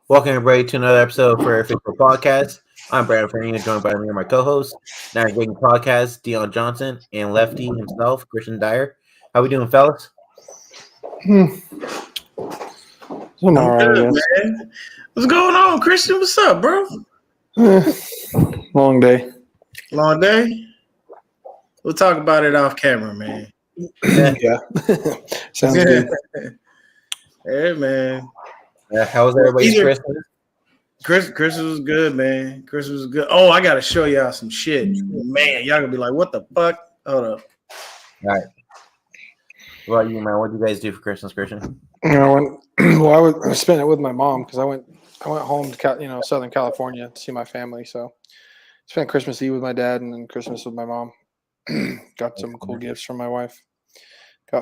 Welcome everybody to another episode for our official podcast. I'm Brandon Farina, joined by me and my co-host, navigating podcast, Deon Johnson, and Lefty himself, Christian Dyer. How we doing, fellas? I'm all right, Good, man. What's going on, Christian? What's up, bro? Long day. Long day? We'll talk about it off camera, man. Yeah. Sounds good. Hey, man. How was everybody's Christmas? Christmas was good, man. Christmas was good. Oh, I got to show y'all some shit. Man, y'all going to be like, what the fuck? Hold up. All right. What about you, man? What did you guys do for Christmas, Christian? I spent it with my mom because I went home to Southern California to see my family. So spent Christmas Eve with my dad and then Christmas with my mom. Got some cool gifts from my wife. I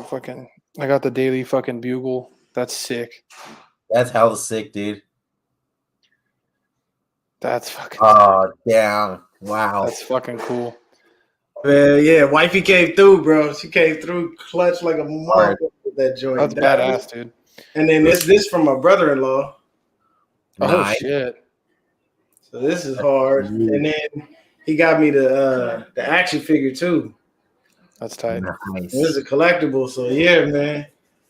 got the Daily fucking Bugle. That's sick. That's hella sick, dude. That's fucking. Oh, damn! Wow. That's fucking cool. Man, yeah, wifey came through, bro. She came through clutch like a motherfucker with that joint. That's badass, dude. And then this from my brother-in-law. Nice. Oh shit! So this is hard. And then he got me the action figure too. That's tight. Nice. This is a collectible, so yeah, man.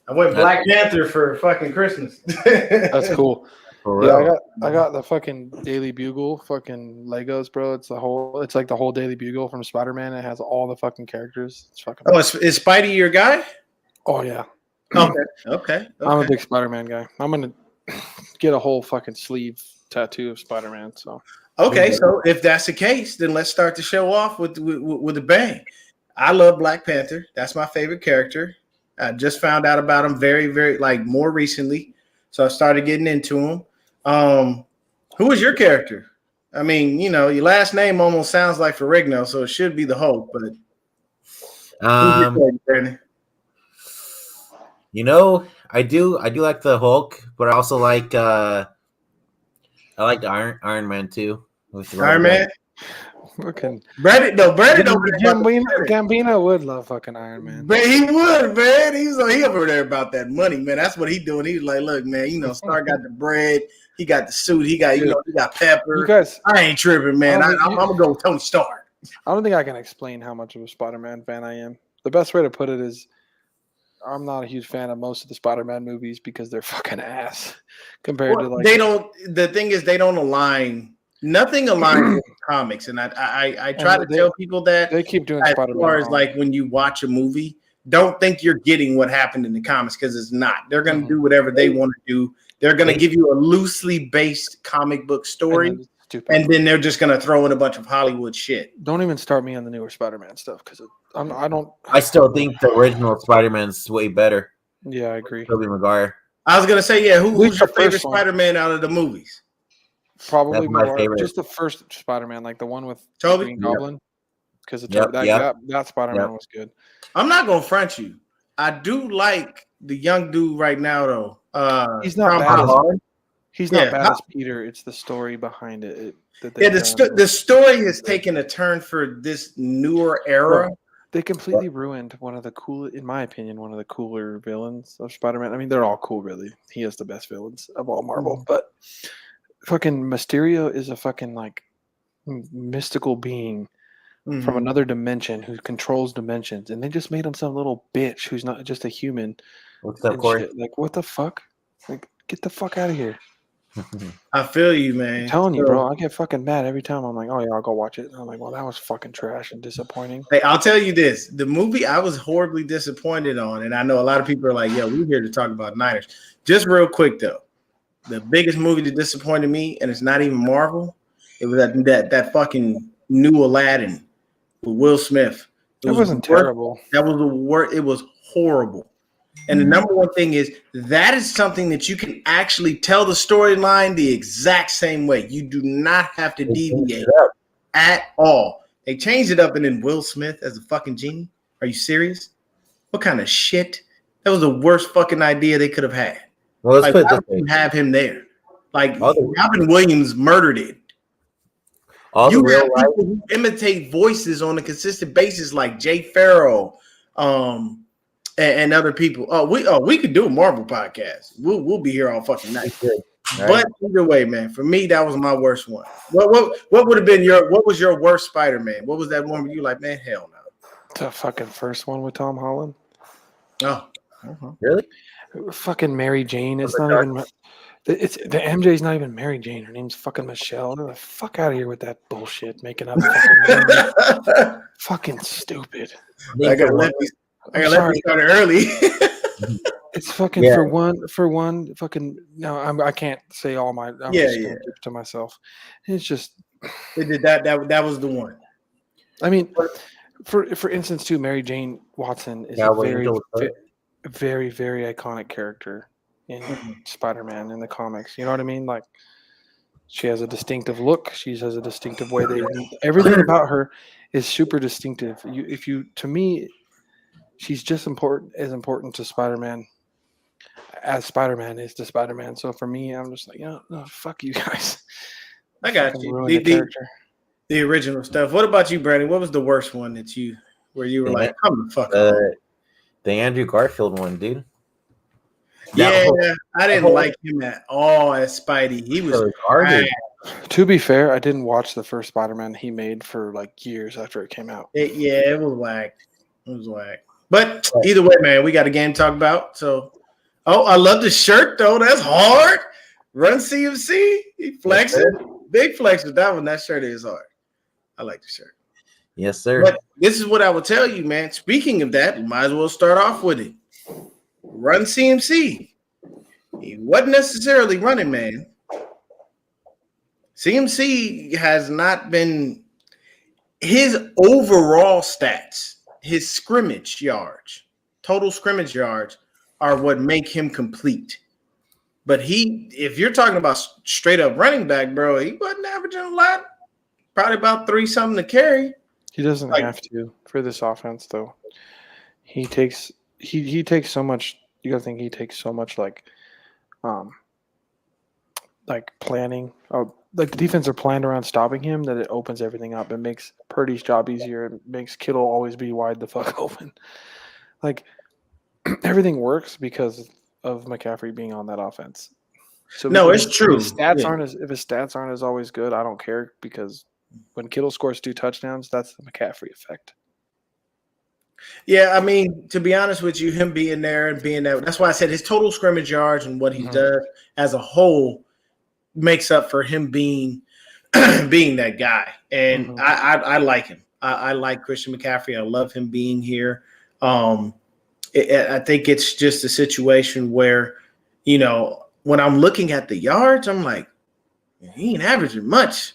I went Black Panther for fucking Christmas. That's cool. For Yeah, real. I got the fucking Daily Bugle fucking Legos, bro. It's like the whole Daily Bugle from Spider-Man. It has all the fucking characters. It's fucking. Oh, is Spidey your guy? Oh yeah. Okay. I'm a big Spider-Man guy. I'm gonna get a whole fucking sleeve tattoo of Spider-Man. So. Okay, so if that's the case, then let's start the show off with a bang. I love Black Panther. That's my favorite character. I just found out about him very, very more recently. So I started getting into him. Who is your character? I mean, your last name almost sounds like Ferrigno, so it should be the Hulk, but who's your character, Brandon? I do like the Hulk, but I also like I like the Iron Man too. Iron Man? Fucking Brandon Gambino would love fucking Iron Man. But he would, man. He over there about that money, man. That's what he doing. He was like, look, man, Star got the bread, he got the suit, he got he got pepper. You guys, I ain't tripping, man. I'm gonna go with Tony Stark. I don't think I can explain how much of a Spider-Man fan I am. The best way to put it is I'm not a huge fan of most of the Spider-Man movies because they're fucking ass compared to like they don't. The thing is, they don't align. Nothing aligns with comics, and I try to tell people that they keep doing as Spider-Man. far as like when you watch a movie, don't think you're getting what happened in the comics because it's not. They're gonna do whatever they want to do. They're gonna give you a loosely based comic book story, and then they're just gonna throw in a bunch of Hollywood shit. Don't even start me on the newer Spider-Man stuff because I still think the original Spider-Man's way better. Yeah, I agree. Tobey Maguire. I was gonna say, yeah. Who's your favorite one. Spider-Man out of the movies? Probably my favorite. Just the first Spider-Man, like the one with Tobey? Green Goblin, because that Spider-Man was good. I'm not gonna front you. I do like the young dude right now, though. He's not bad. He's not bad as Peter. It's the story behind it. The story has taken a turn for this newer era. They completely ruined in my opinion, one of the cooler villains of Spider-Man. I mean, they're all cool, really. He has the best villains of all Marvel, but fucking Mysterio is a fucking like mystical being from another dimension who controls dimensions, and they just made him some little bitch who's not just a human. What's up, Corey? Like, what the fuck? Like, get the fuck out of here. I feel you, man. I'm telling you, bro. I get fucking mad every time. I'm like, oh yeah, I'll go watch it. And I'm like, well, that was fucking trash and disappointing. Hey, I'll tell you this: the movie I was horribly disappointed on, and I know a lot of people are like, "Yo, we're here to talk about Niners." Just real quick though, the biggest movie that disappointed me, and it's not even Marvel. It was that fucking new Aladdin with Will Smith. It wasn't terrible. That was the worst. It was horrible. And the number one thing is that is something that you can actually tell the storyline the exact same way. You do not have to deviate at all. They changed it up, and then Will Smith as a fucking genie. Are you serious? What kind of shit? That was the worst fucking idea they could have had. Well, let's like, put how do you have him there? Like Robin Williams murdered it. You have people who imitate voices on a consistent basis, like Jay Farrow, and other people. We could do a Marvel podcast. We'll be here all fucking night. But either way, man, for me, that was my worst one. What would have been what was your worst Spider-Man? What was that one where you like, man, hell no. The fucking first one with Tom Holland. Oh, Really? Fucking Mary Jane. It's not even. It's the MJ's not even Mary Jane. Her name's fucking Michelle. Get the fuck out of here with that bullshit. Making up fucking fucking stupid. I got let me start early. It's fucking for one fucking no. I can't say all my to myself. It's just that was the one. I mean, for instance, too, Mary Jane Watson is a very, very iconic character in Spider-Man in the comics. You know what I mean? Like, she has a distinctive look. She has a distinctive way. Everything about her is super distinctive. To me, she's just as important to Spider-Man as Spider-Man is to Spider-Man. So for me, I'm just like, no, fuck you guys. I got you. The original stuff. What about you, Brandon? What was the worst one where you were like, come the fuck on? The Andrew Garfield one, dude. I didn't like him at all as Spidey. He was garbage. To be fair, I didn't watch the first Spider-Man he made for like years after it came out. It was whack. It was whack. But either way, man, we got a game to talk about. So, I love the shirt though. That's hard. Run CMC. He flexing. Big flex with that one. That shirt is hard. I like the shirt. Yes, sir. But this is what I will tell you, man. Speaking of that, we might as well start off with it. Run CMC. He wasn't necessarily running, man. CMC has not been his overall stats, his scrimmage yards, total scrimmage yards are what make him complete. But if you're talking about straight up running back, bro, he wasn't averaging a lot. Probably about 3 something to carry. He doesn't have to for this offense, though. He takes so much. You gotta think he takes so much like planning. Like the defense are planned around stopping him that it opens everything up. It makes Purdy's job easier. It makes Kittle always be wide the fuck open. Like everything works because of McCaffrey being on that offense. So it's true. If his stats aren't as always good, I don't care because when Kittle scores 2 touchdowns, that's the McCaffrey effect. Yeah, I mean, to be honest with you, him being there and being there, that's why I said his total scrimmage yards and what he does as a whole makes up for him being that guy. And I like him. I like Christian McCaffrey. I love him being here. I think it's just a situation where, when I'm looking at the yards, I'm like, he ain't averaging much.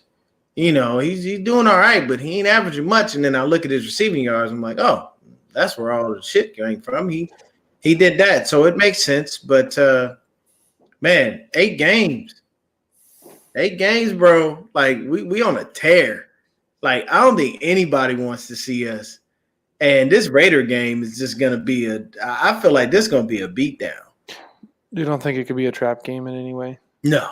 He's doing all right, but he ain't averaging much. And then I look at his receiving yards, I'm like, oh, that's where all the shit came from. He did that, so it makes sense. But man, 8 games, bro. Like we on a tear. Like I don't think anybody wants to see us. And this Raider game is just gonna be I feel like this is gonna be a beatdown. You don't think it could be a trap game in any way? No.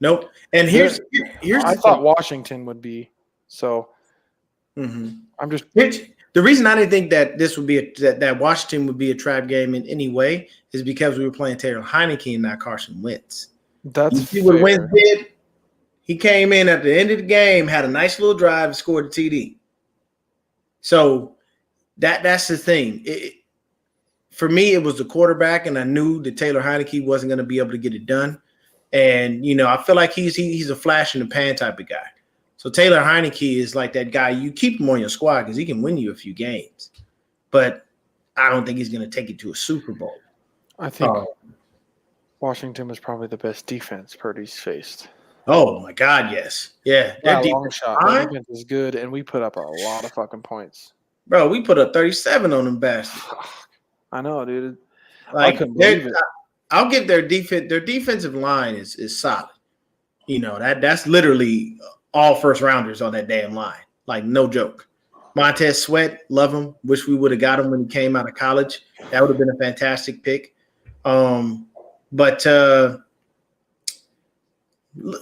Nope. And here's I thought Washington would be. So I'm just the reason I didn't think that this would be that Washington would be a trap game in any way is because we were playing Taylor Heineke and not Carson Wentz. That's you see what Wentz did? He came in at the end of the game, had a nice little drive, and scored a TD. So that's the thing. For me, it was the quarterback, and I knew that Taylor Heineke wasn't going to be able to get it done. And I feel like he's a flash in the pan type of guy. So Taylor Heineke is like that guy. You keep him on your squad because he can win you a few games, but I don't think he's going to take it to a Super Bowl. I think Washington was probably the best defense Purdy's faced. Oh my God, yes, yeah. Their defense is good, and we put up a lot of fucking points, bro. We put up 37 on them bastards. I know, dude. Like, I couldn't believe it. I'll give their defense. Their defensive line is solid. That's literally all first rounders on that damn line. Like, no joke. Montez Sweat, love him. Wish we would have got him when he came out of college. That would have been a fantastic pick. But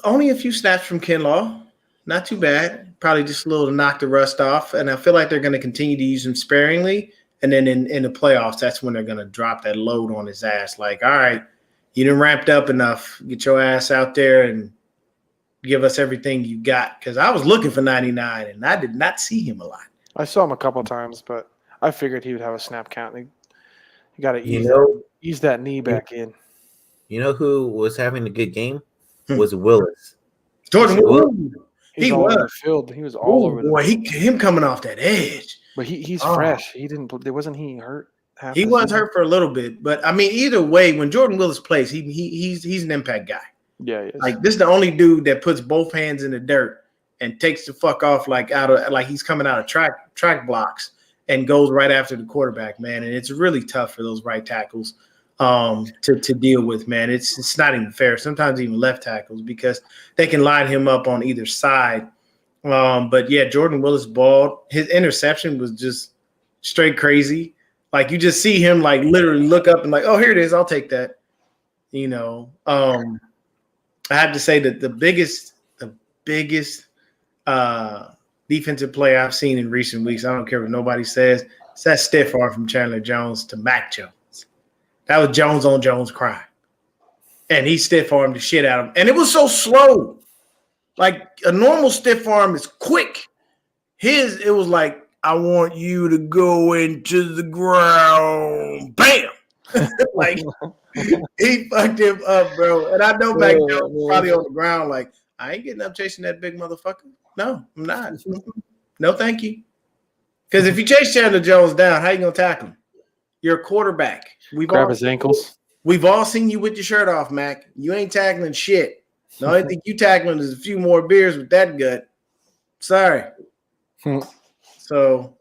only a few snaps from Kinlaw. Not too bad. Probably just a little to knock the rust off. And I feel like they're going to continue to use him sparingly. And then in the playoffs, that's when they're going to drop that load on his ass. Like, all right, you done ramped up enough. Get your ass out there and give us everything you got. Because I was looking for 99, and I did not see him a lot. I saw him a couple times, but I figured he would have a snap count. You got to ease that knee back in. You know who was having a good game? Hmm. Was Willis. Jordan Willis. He was all over the field. He was all over the field. Him coming off that edge. But he's fresh. Wasn't he hurt? He was hurt for a little bit, but I mean, either way, when Jordan Willis plays, he's an impact guy. Yeah, he is. Like this is the only dude that puts both hands in the dirt and takes the fuck off like he's coming out of track blocks and goes right after the quarterback, man. And it's really tough for those right tackles to deal with, man. It's not even fair. Sometimes even left tackles because they can line him up on either side. But yeah, Jordan Willis balled. His interception was just straight crazy. Like you just see him like literally look up and like, oh, here it is. I'll take that. You know, I have to say that the biggest defensive play I've seen in recent weeks, I don't care what nobody says, it's that stiff arm from Chandler Jones to Mac Jones. That was Jones on Jones cry. And he stiff armed the shit out of him. And it was so slow. Like a normal stiff arm is quick. It was like, I want you to go into the ground. Bam! Like he fucked him up, bro. And I know Mac Jones was probably on the ground like, I ain't getting up chasing that big motherfucker. No, I'm not. No, thank you. Because if you chase Chandler Jones down, how you gonna tackle him? You're a quarterback. Grab his ankles. We've all seen you with your shirt off, Mac. You ain't tackling shit. The only thing you tackling is a few more beers with that gut. Sorry. So,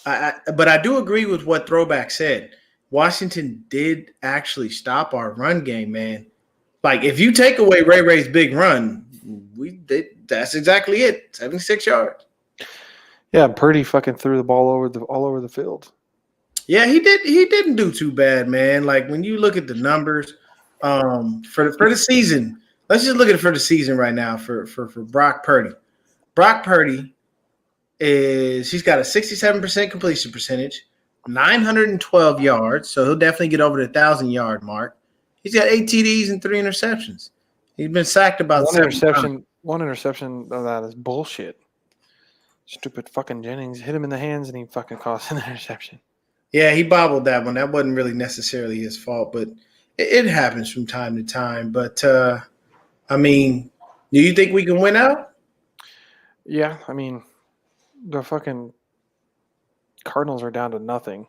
but I do agree with what Throwback said. Washington did actually stop our run game, man. Like if you take away Ray Ray's big run, that's exactly it. 76 yards. Yeah, Purdy fucking threw the ball all over the field. Yeah, he did. He didn't do too bad, man. Like when you look at the numbers for the season, let's just look at it for the season right now for Brock Purdy. Brock Purdy he's got a 67% completion percentage, 912 yards, so he'll definitely get over the 1,000-yard mark. He's got 8 TDs and 3 interceptions. He's been sacked about one 7 interception. times. One interception of that is bullshit. Stupid fucking Jennings hit him in the hands and he fucking caused an interception. Yeah, he bobbled that one. That wasn't really necessarily his fault, but it happens from time to time. But, I mean, do you think we can win out? Yeah, I mean, the fucking Cardinals are down to nothing.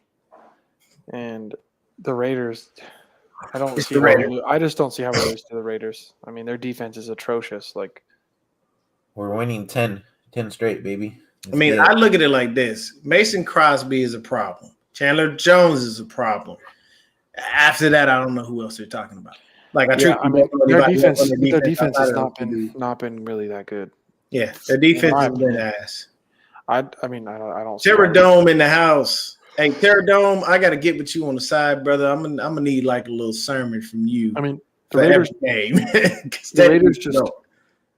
And the Raiders, I just don't see how we lose to the Raiders. I mean, their defense is atrocious. Like, we're winning 10 straight, baby. I look at it like this. Mason Crosby is a problem. Chandler Jones is a problem. After that, I don't know who else they're talking about. Like their defense has not been really that good. Yeah, their defense has been ass. I don't. Terror Dome in the house. Hey, Terror Dome, I got to get with you on the side, brother. I'm gonna need like a little sermon from you. I mean, the Raiders game.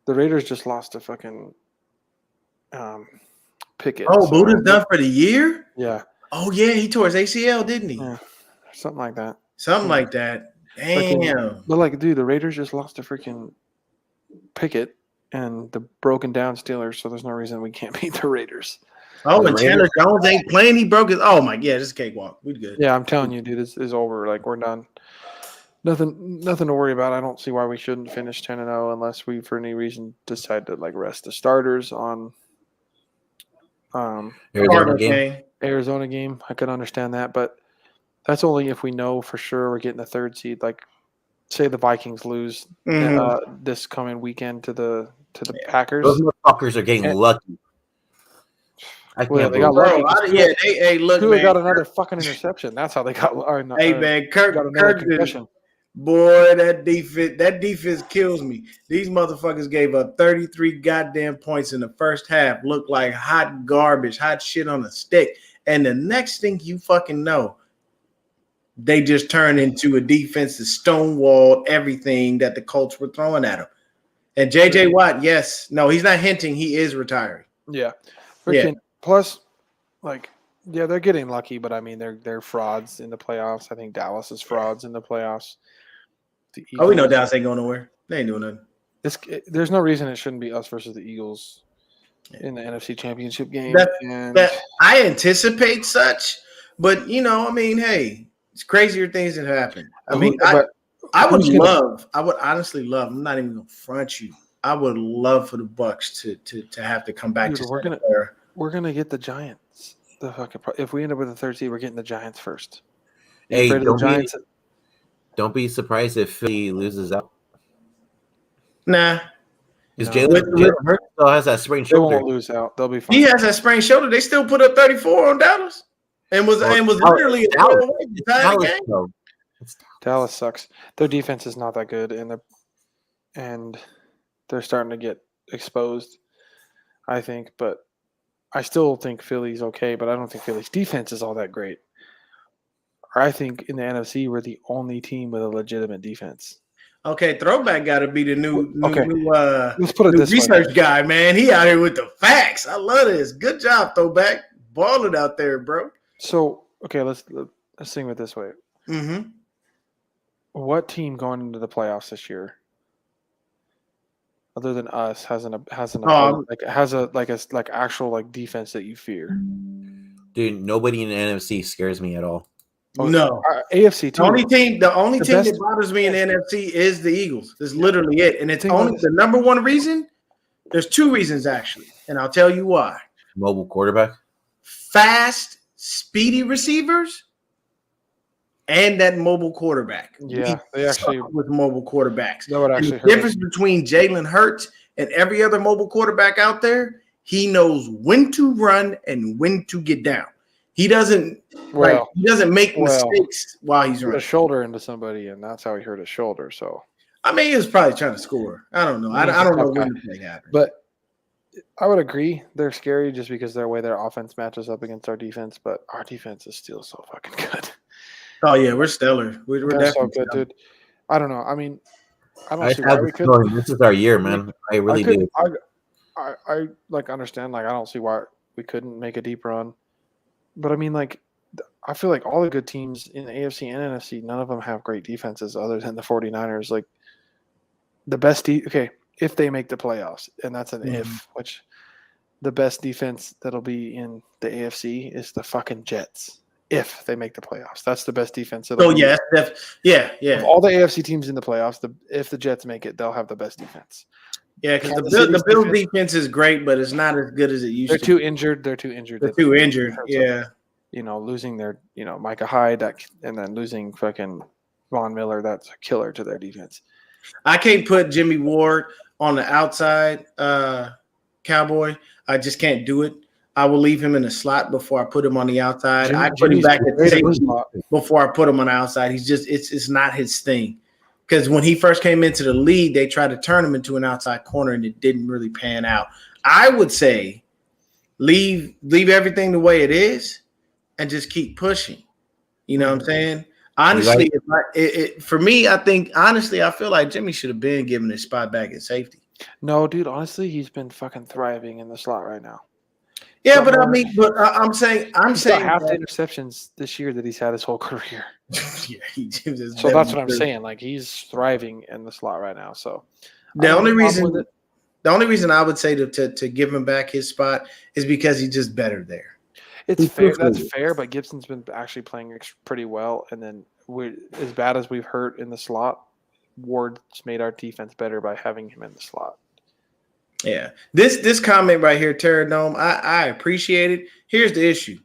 the Raiders just lost to fucking Pickett. Oh, Buddha's done for the year? Yeah. Oh yeah, he tore his ACL, didn't he? Yeah, something like that. Something like that. Damn. But dude, the Raiders just lost to freaking Pickett and the broken down Steelers, so there's no reason we can't beat the Raiders. Oh, and Chandler Jones ain't playing. He broke his. Oh my, yeah, this is cakewalk. We good. Yeah, I'm telling you, dude, this is over. Like we're done. Nothing to worry about. I don't see why we shouldn't finish 10-0 unless we, for any reason, decide to rest the starters on Arizona game. I could understand that, but that's only if we know for sure we're getting the 3rd seed. Like, say the Vikings lose this coming weekend to the Packers. Those motherfuckers are getting lucky. I can't. They got lucky. Hey, look, Tua man. got another fucking interception. That's how they got. Man, Kirk got another concussion. Boy, that defense kills me. These motherfuckers gave up 33 goddamn points in the first half. Looked like hot garbage, hot shit on a stick. And the next thing you fucking know, they just turned into a defense that stonewalled everything that the Colts were throwing at them. And J.J. Watt, he's not hinting. He is retiring. Yeah. Plus, they're getting lucky, but I mean, they're frauds in the playoffs. I think Dallas is frauds in the playoffs. The Oh, we know Eagles. Dallas ain't going nowhere. They ain't doing nothing. There's no reason it shouldn't be us versus the Eagles in the NFC Championship game. That I anticipate such, but I mean, hey, it's crazier things that happen. I mean, I would honestly love. I'm not even gonna front you. I would love for the Bucks to have to come back Dude, to we're gonna get the Giants. If we end up with the third seed, we're getting the Giants first. Hey, don't be surprised if Philly loses out. Nah. Because Jalen Hurts still has that sprained shoulder. They won't lose out. They'll be fine. He has that sprained shoulder. They still put up 34 on Dallas, and was literally a throw away to tie the game. Dallas sucks. Their defense is not that good, and they're starting to get exposed, I think. But I still think Philly's okay, but I don't think Philly's defense is all that great. I think in the NFC, we're the only team with a legitimate defense. Okay, Throwback got to be the new let's put it this research way. guy, man. He out here with the facts. I love this. Good job, Throwback. Balling out there, bro. So, okay, let's think of it this way. Mm-hmm. What team going into the playoffs this year, other than us, has actual defense that you fear? Dude, nobody in the NFC scares me at all. No, AFC too. The only team that bothers me in the NFC is the Eagles. That's literally it, and it's only the number one reason. There's two reasons actually, and I'll tell you why. Mobile quarterback, fast, speedy receivers, and that mobile quarterback. Yeah, they actually with mobile quarterbacks. That would actually hurt. The difference between Jalen Hurts and every other mobile quarterback out there, he knows when to run and when to get down. He doesn't make mistakes while he's running. A shoulder into somebody, and that's how he hurt his shoulder. So, I mean, he was probably trying to score. I don't know. I don't know when the play happened. But I would agree they're scary just because their way their offense matches up against our defense. But our defense is still so fucking good. Oh yeah, we're stellar. We're definitely so good, dude. I don't know. I mean, I don't see why we couldn't. This is our year, man. I really do. I understand. I don't see why we couldn't make a deep run. But I mean, I feel like all the good teams in the AFC and NFC, none of them have great defenses other than the 49ers. The best if they make the playoffs, and that's an if, which the best defense that'll be in the AFC is the fucking Jets. If they make the playoffs, that's the best defense. Yeah. Of all the AFC teams in the playoffs, if the Jets make it, they'll have the best defense. Yeah, because the Bills defense is great, but it's not as good as it used to. They're too injured. They're too injured. Yeah. Losing their, Micah Hyde, and then losing fucking Von Miller, that's a killer to their defense. I can't put Jimmy Ward on the outside Cowboy. I just can't do it. I will leave him in the slot before I put him on the outside. I put him back at the safety before I put him on the outside. He's just it's not his thing. Because when he first came into the league, they tried to turn him into an outside corner, and it didn't really pan out. I would say leave everything the way it is and just keep pushing. You know what I'm saying? Honestly, for me, I feel like Jimmy should have been given his spot back at safety. No, dude, honestly, he's been fucking thriving in the slot right now. Yeah, I'm saying half the interceptions this year that he's had his whole career. So that's what I'm saying. He's thriving in the slot right now. So the only reason I would say to give him back his spot is because he's just better there. It's fair. That's fair. But Gibson's been actually playing pretty well, and then as bad as we've hurt in the slot, Ward's made our defense better by having him in the slot. Yeah. This comment right here, Terradome, I appreciate it. Here's the issue.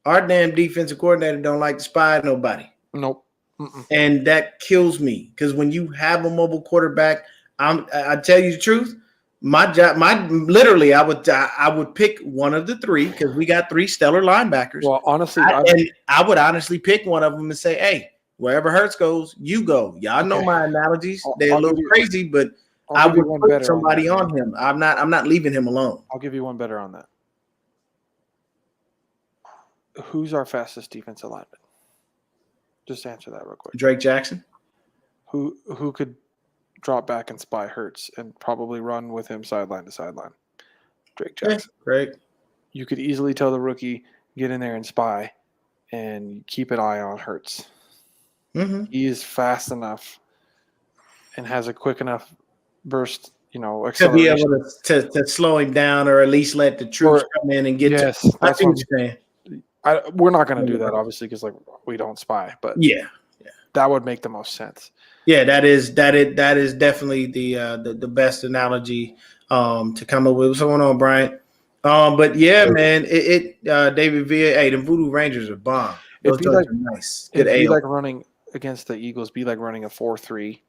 Our damn defensive coordinator don't like to spy nobody. Nope. Mm-mm. And that kills me because when you have a mobile quarterback, I tell you the truth, I would pick one of the three because we got three stellar linebackers. Well, honestly, I would honestly pick one of them and say, hey, wherever Hurts goes, you go. Y'all know my analogies. They're a little crazy, but I would put somebody on him. I'm not leaving him alone. I'll give you one better on that. Who's our fastest defensive lineman? Just answer that real quick. Drake Jackson. Who could drop back and spy Hurts and probably run with him sideline to sideline? Drake Jackson. Great. You could easily tell the rookie, get in there and spy and keep an eye on Hurts. Mm-hmm. He is fast enough and has a quick enough burst, to be acceleration. able to slow him down, or at least let the troops come in and get Yes, to. I that's see what what you're saying. we're not going to do that, obviously, because we don't spy. But Yeah, that would make the most sense. yeah, that is definitely the best analogy to come up with. What's going on, Brian? But yeah, man, David Villa, hey, the Voodoo Rangers are bomb. Those joints are nice. Good It'd be ale. like running against the Eagles. Be like running a 4-3,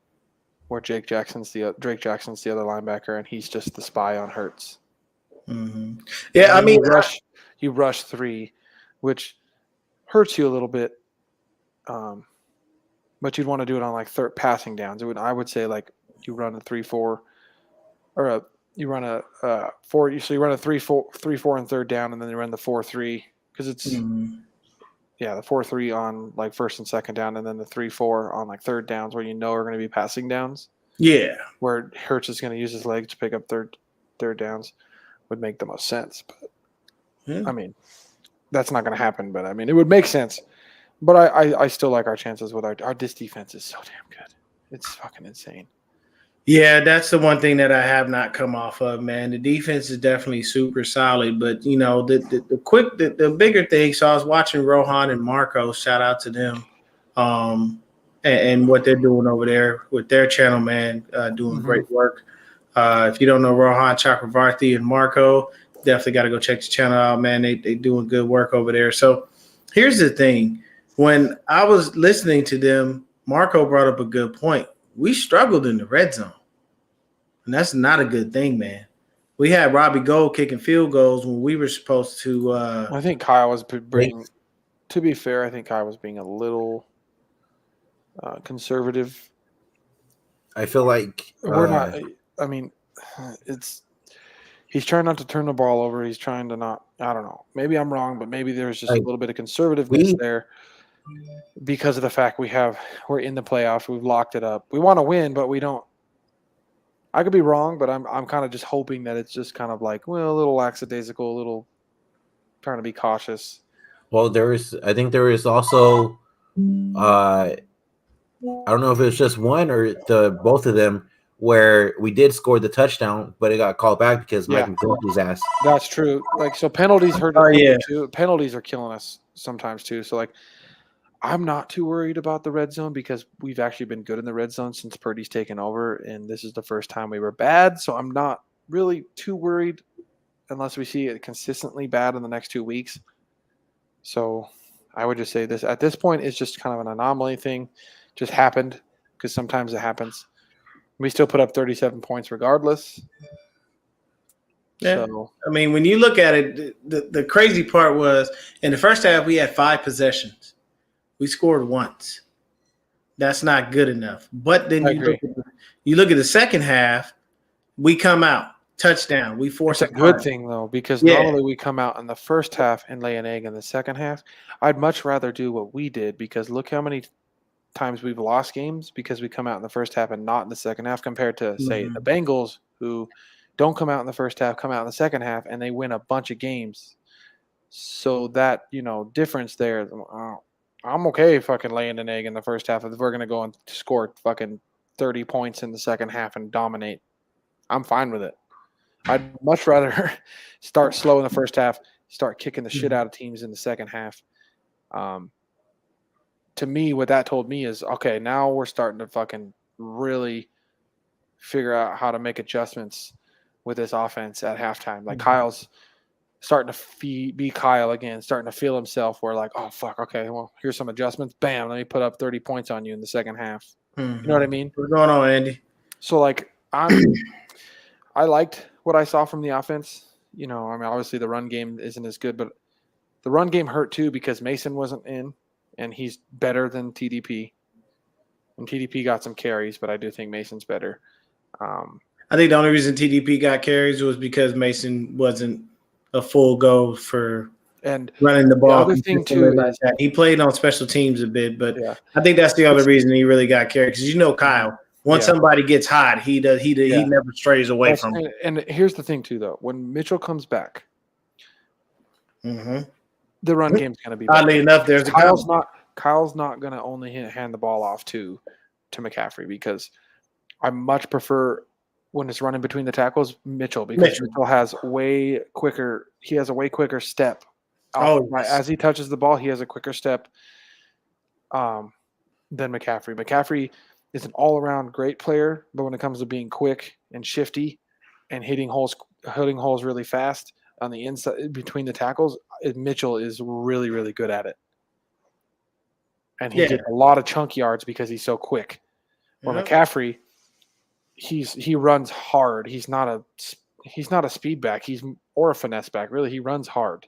where Drake Jackson's the other linebacker, and he's just the spy on Hurts. Mm-hmm. Yeah, I mean, you rush 3, which hurts you a little bit. But you'd want to do it on like third passing downs. I would say like you run a 3-4, or you run a 4. So you run a 3-4 and third down, and then you run the 4-3 because it's the 4-3 on like first and second down, and then the 3-4 on like third downs where are going to be passing downs. Yeah, where Hurts is going to use his legs to pick up third downs would make the most sense. But I mean, that's not going to happen. But I mean, it would make sense. But I still like our chances with this defense is so damn good. It's fucking insane. Yeah, that's the one thing that I have not come off of, man. The defense is definitely super solid, but the bigger thing. So I was watching Rohan and Marco. Shout out to them, and what they're doing over there with their channel, man. Doing great work. If you don't know Rohan Chakravarti and Marco, definitely got to go check the channel out, man. They doing good work over there. So here's the thing. When I was listening to them, Marco brought up a good point. We struggled in the red zone, and that's not a good thing, man. We had Robbie Gould kicking field goals when we were supposed to. I think Kyle was being, to be fair, I think Kyle was being a little conservative. I feel like we're not. I mean, he's trying not to turn the ball over. He's trying to not. I don't know. Maybe I'm wrong, but maybe there's just a little bit of conservativeness there. Because of the fact we're in the playoffs, we've locked it up. We want to win, but we don't. I could be wrong, but I'm kind of just hoping that it's just kind of like, well, a little lackadaisical, a little trying to be cautious. Well, I think there is also, I don't know if it was just one or both of them where we did score the touchdown, but it got called back because Mike McCarthy's ass. That's true. Like, so penalties hurt too. Penalties are killing us sometimes too. So like, I'm not too worried about the red zone because we've actually been good in the red zone since Purdy's taken over, and this is the first time we were bad. So I'm not really too worried unless we see it consistently bad in the next 2 weeks. So I would just say this at this point is just kind of an anomaly thing. Just happened because sometimes it happens. We still put up 37 points regardless. Yeah. So, I mean, when you look at it, the crazy part was in the first half we had 5 possessions. We scored once. That's not good enough. But then you look at the second half, we come out, touchdown. We force a good thing, though, because not only we come out in the first half and lay an egg in the second half, I'd much rather do what we did because look how many times we've lost games because we come out in the first half and not in the second half compared to, say, the Bengals who don't come out in the first half, come out in the second half, and they win a bunch of games. So that, difference there – I'm okay fucking laying an egg in the first half if we're going to go and score fucking 30 points in the second half and dominate. I'm fine with it. I'd much rather start slow in the first half, start kicking the shit out of teams in the second half. To me, what that told me is, okay, now we're starting to fucking really figure out how to make adjustments with this offense at halftime. Like Kyle's starting to be Kyle again, starting to feel himself. We're like, oh, fuck, okay, well, here's some adjustments. Bam, let me put up 30 points on you in the second half. You know what I mean? What's going on, Andy? So, like, I liked what I saw from the offense. I mean, obviously the run game isn't as good, but the run game hurt too because Mason wasn't in, and he's better than TDP. And TDP got some carries, but I do think Mason's better. I think the only reason TDP got carries was because Mason wasn't a full go for running the ball. The other thing too is he played on special teams a bit, but I think that's the other reason he really got carried because Kyle. Once somebody gets hot, he never strays away from it. And here's the thing too, though: when Mitchell comes back, the run game's going to be better. Oddly enough, Kyle's not going to only hand the ball off to McCaffrey because I much prefer when it's running between the tackles, Mitchell, because Mitchell has way quicker. He has a way quicker step. As he touches the ball, he has a quicker step than McCaffrey. McCaffrey is an all-around great player, but when it comes to being quick and shifty and hitting holes really fast on the inside between the tackles, Mitchell is really, really good at it. And he gets a lot of chunk yards because he's so quick. Where McCaffrey, he runs hard. He's not a speed back. Or a finesse back. Really, he runs hard.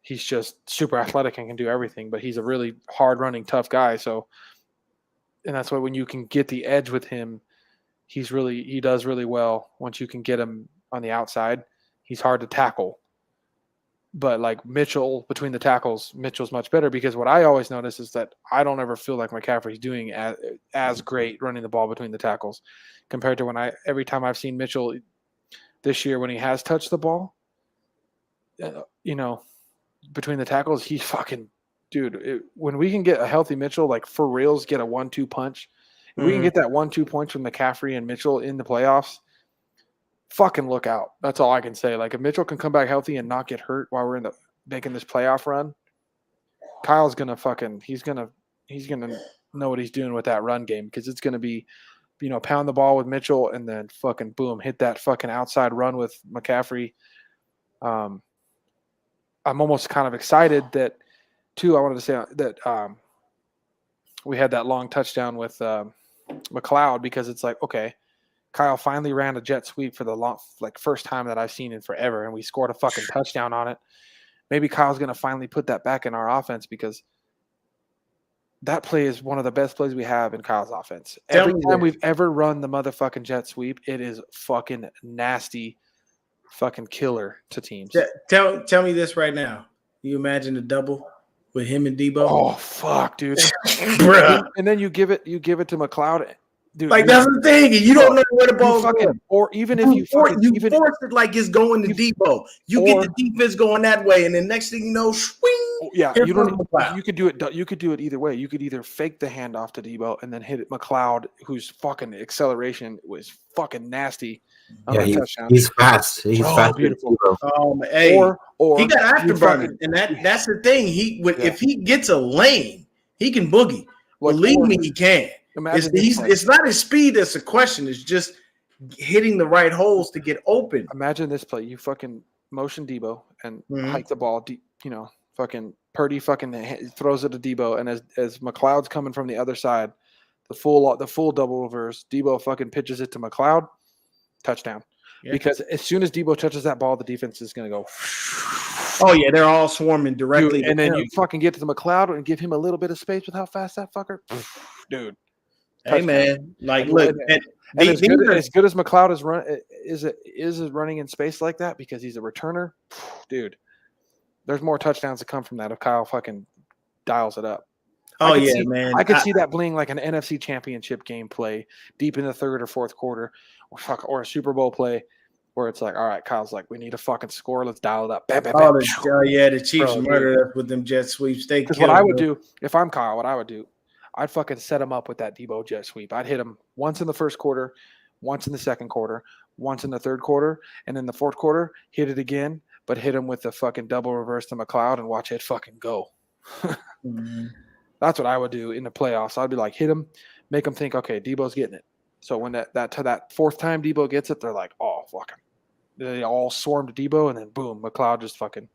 He's just super athletic and can do everything, but he's a really hard running, tough guy. So, and that's why when you can get the edge with him, he does really well. Once you can get him on the outside, he's hard to tackle. But like Mitchell, between the tackles, Mitchell's much better because what I always notice is that I don't ever feel like McCaffrey's doing as great running the ball between the tackles compared to every time I've seen Mitchell this year when he has touched the ball, between the tackles, he's fucking dude. When we can get a healthy Mitchell, like for reals, get a 1-2 punch, if we can get that 1-2 punch from McCaffrey and Mitchell in the playoffs, fucking look out. That's all I can say. Like if Mitchell can come back healthy and not get hurt while we're making this playoff run, Kyle's gonna he's gonna know what he's doing with that run game because it's gonna be, pound the ball with Mitchell and then fucking boom, hit that fucking outside run with McCaffrey. I'm almost kind of excited that too. I wanted to say that we had that long touchdown with McLeod because it's like, okay, Kyle finally ran a jet sweep for the first time that I've seen in forever, and we scored a fucking touchdown on it. Maybe Kyle's going to finally put that back in our offense because that play is one of the best plays we have in Kyle's offense. Every time we've ever run the motherfucking jet sweep, it is fucking nasty, fucking killer to teams. Tell me this right now. You imagine a double with him and Debo? Oh fuck, dude. Bruh. And then you give it to McLeod. Dude, like that's the thing, and you don't know where the ball's going. Or even if you force it like it's going to Debo, you get the defense going that way, and then next thing you know, swing. Yeah, you could do it. You could do it either way. You could either fake the handoff to Debo and then hit it McLeod, whose fucking acceleration was fucking nasty. Yeah, he's fast. He's fast. Beautiful. Hey, or he got afterburner, and that's the thing. If he gets a lane, he can boogie. Believe me, he can. It's not his speed that's a question. It's just hitting the right holes to get open. Imagine this play. You fucking motion Debo and hike the ball. Fucking Purdy fucking throws it to Debo. And as McLeod's coming from the other side, the full double reverse, Debo fucking pitches it to McLeod. Touchdown. Yeah. Because as soon as Debo touches that ball, the defense is going to go. Oh, yeah. They're all swarming directly. Dude, and then you fucking get to the McLeod and give him a little bit of space with how fast that fucker. Dude. Hey man, like look, and as good as McLeod is running in space like that because he's a returner, dude. There's more touchdowns to come from that if Kyle fucking dials it up. Man, I could see that being like an NFC Championship game play deep in the third or fourth quarter, or a Super Bowl play where it's like, all right, Kyle's like, we need a fucking score, let's dial it up. Bam, bam, bam. The Chiefs murdered us with them jet sweeps. Because what I would do if I'm Kyle, what I would do. I'd fucking set him up with that Debo jet sweep. I'd hit him once in the first quarter, once in the second quarter, once in the third quarter, and in the fourth quarter, hit it again, but hit him with the fucking double reverse to McLeod and watch it fucking go. That's what I would do in the playoffs. I'd be like, hit him, make him think, okay, Debo's getting it. So when that fourth time Debo gets it, they're like, oh, fucking. They all swarm to Debo, and then boom, McLeod just fucking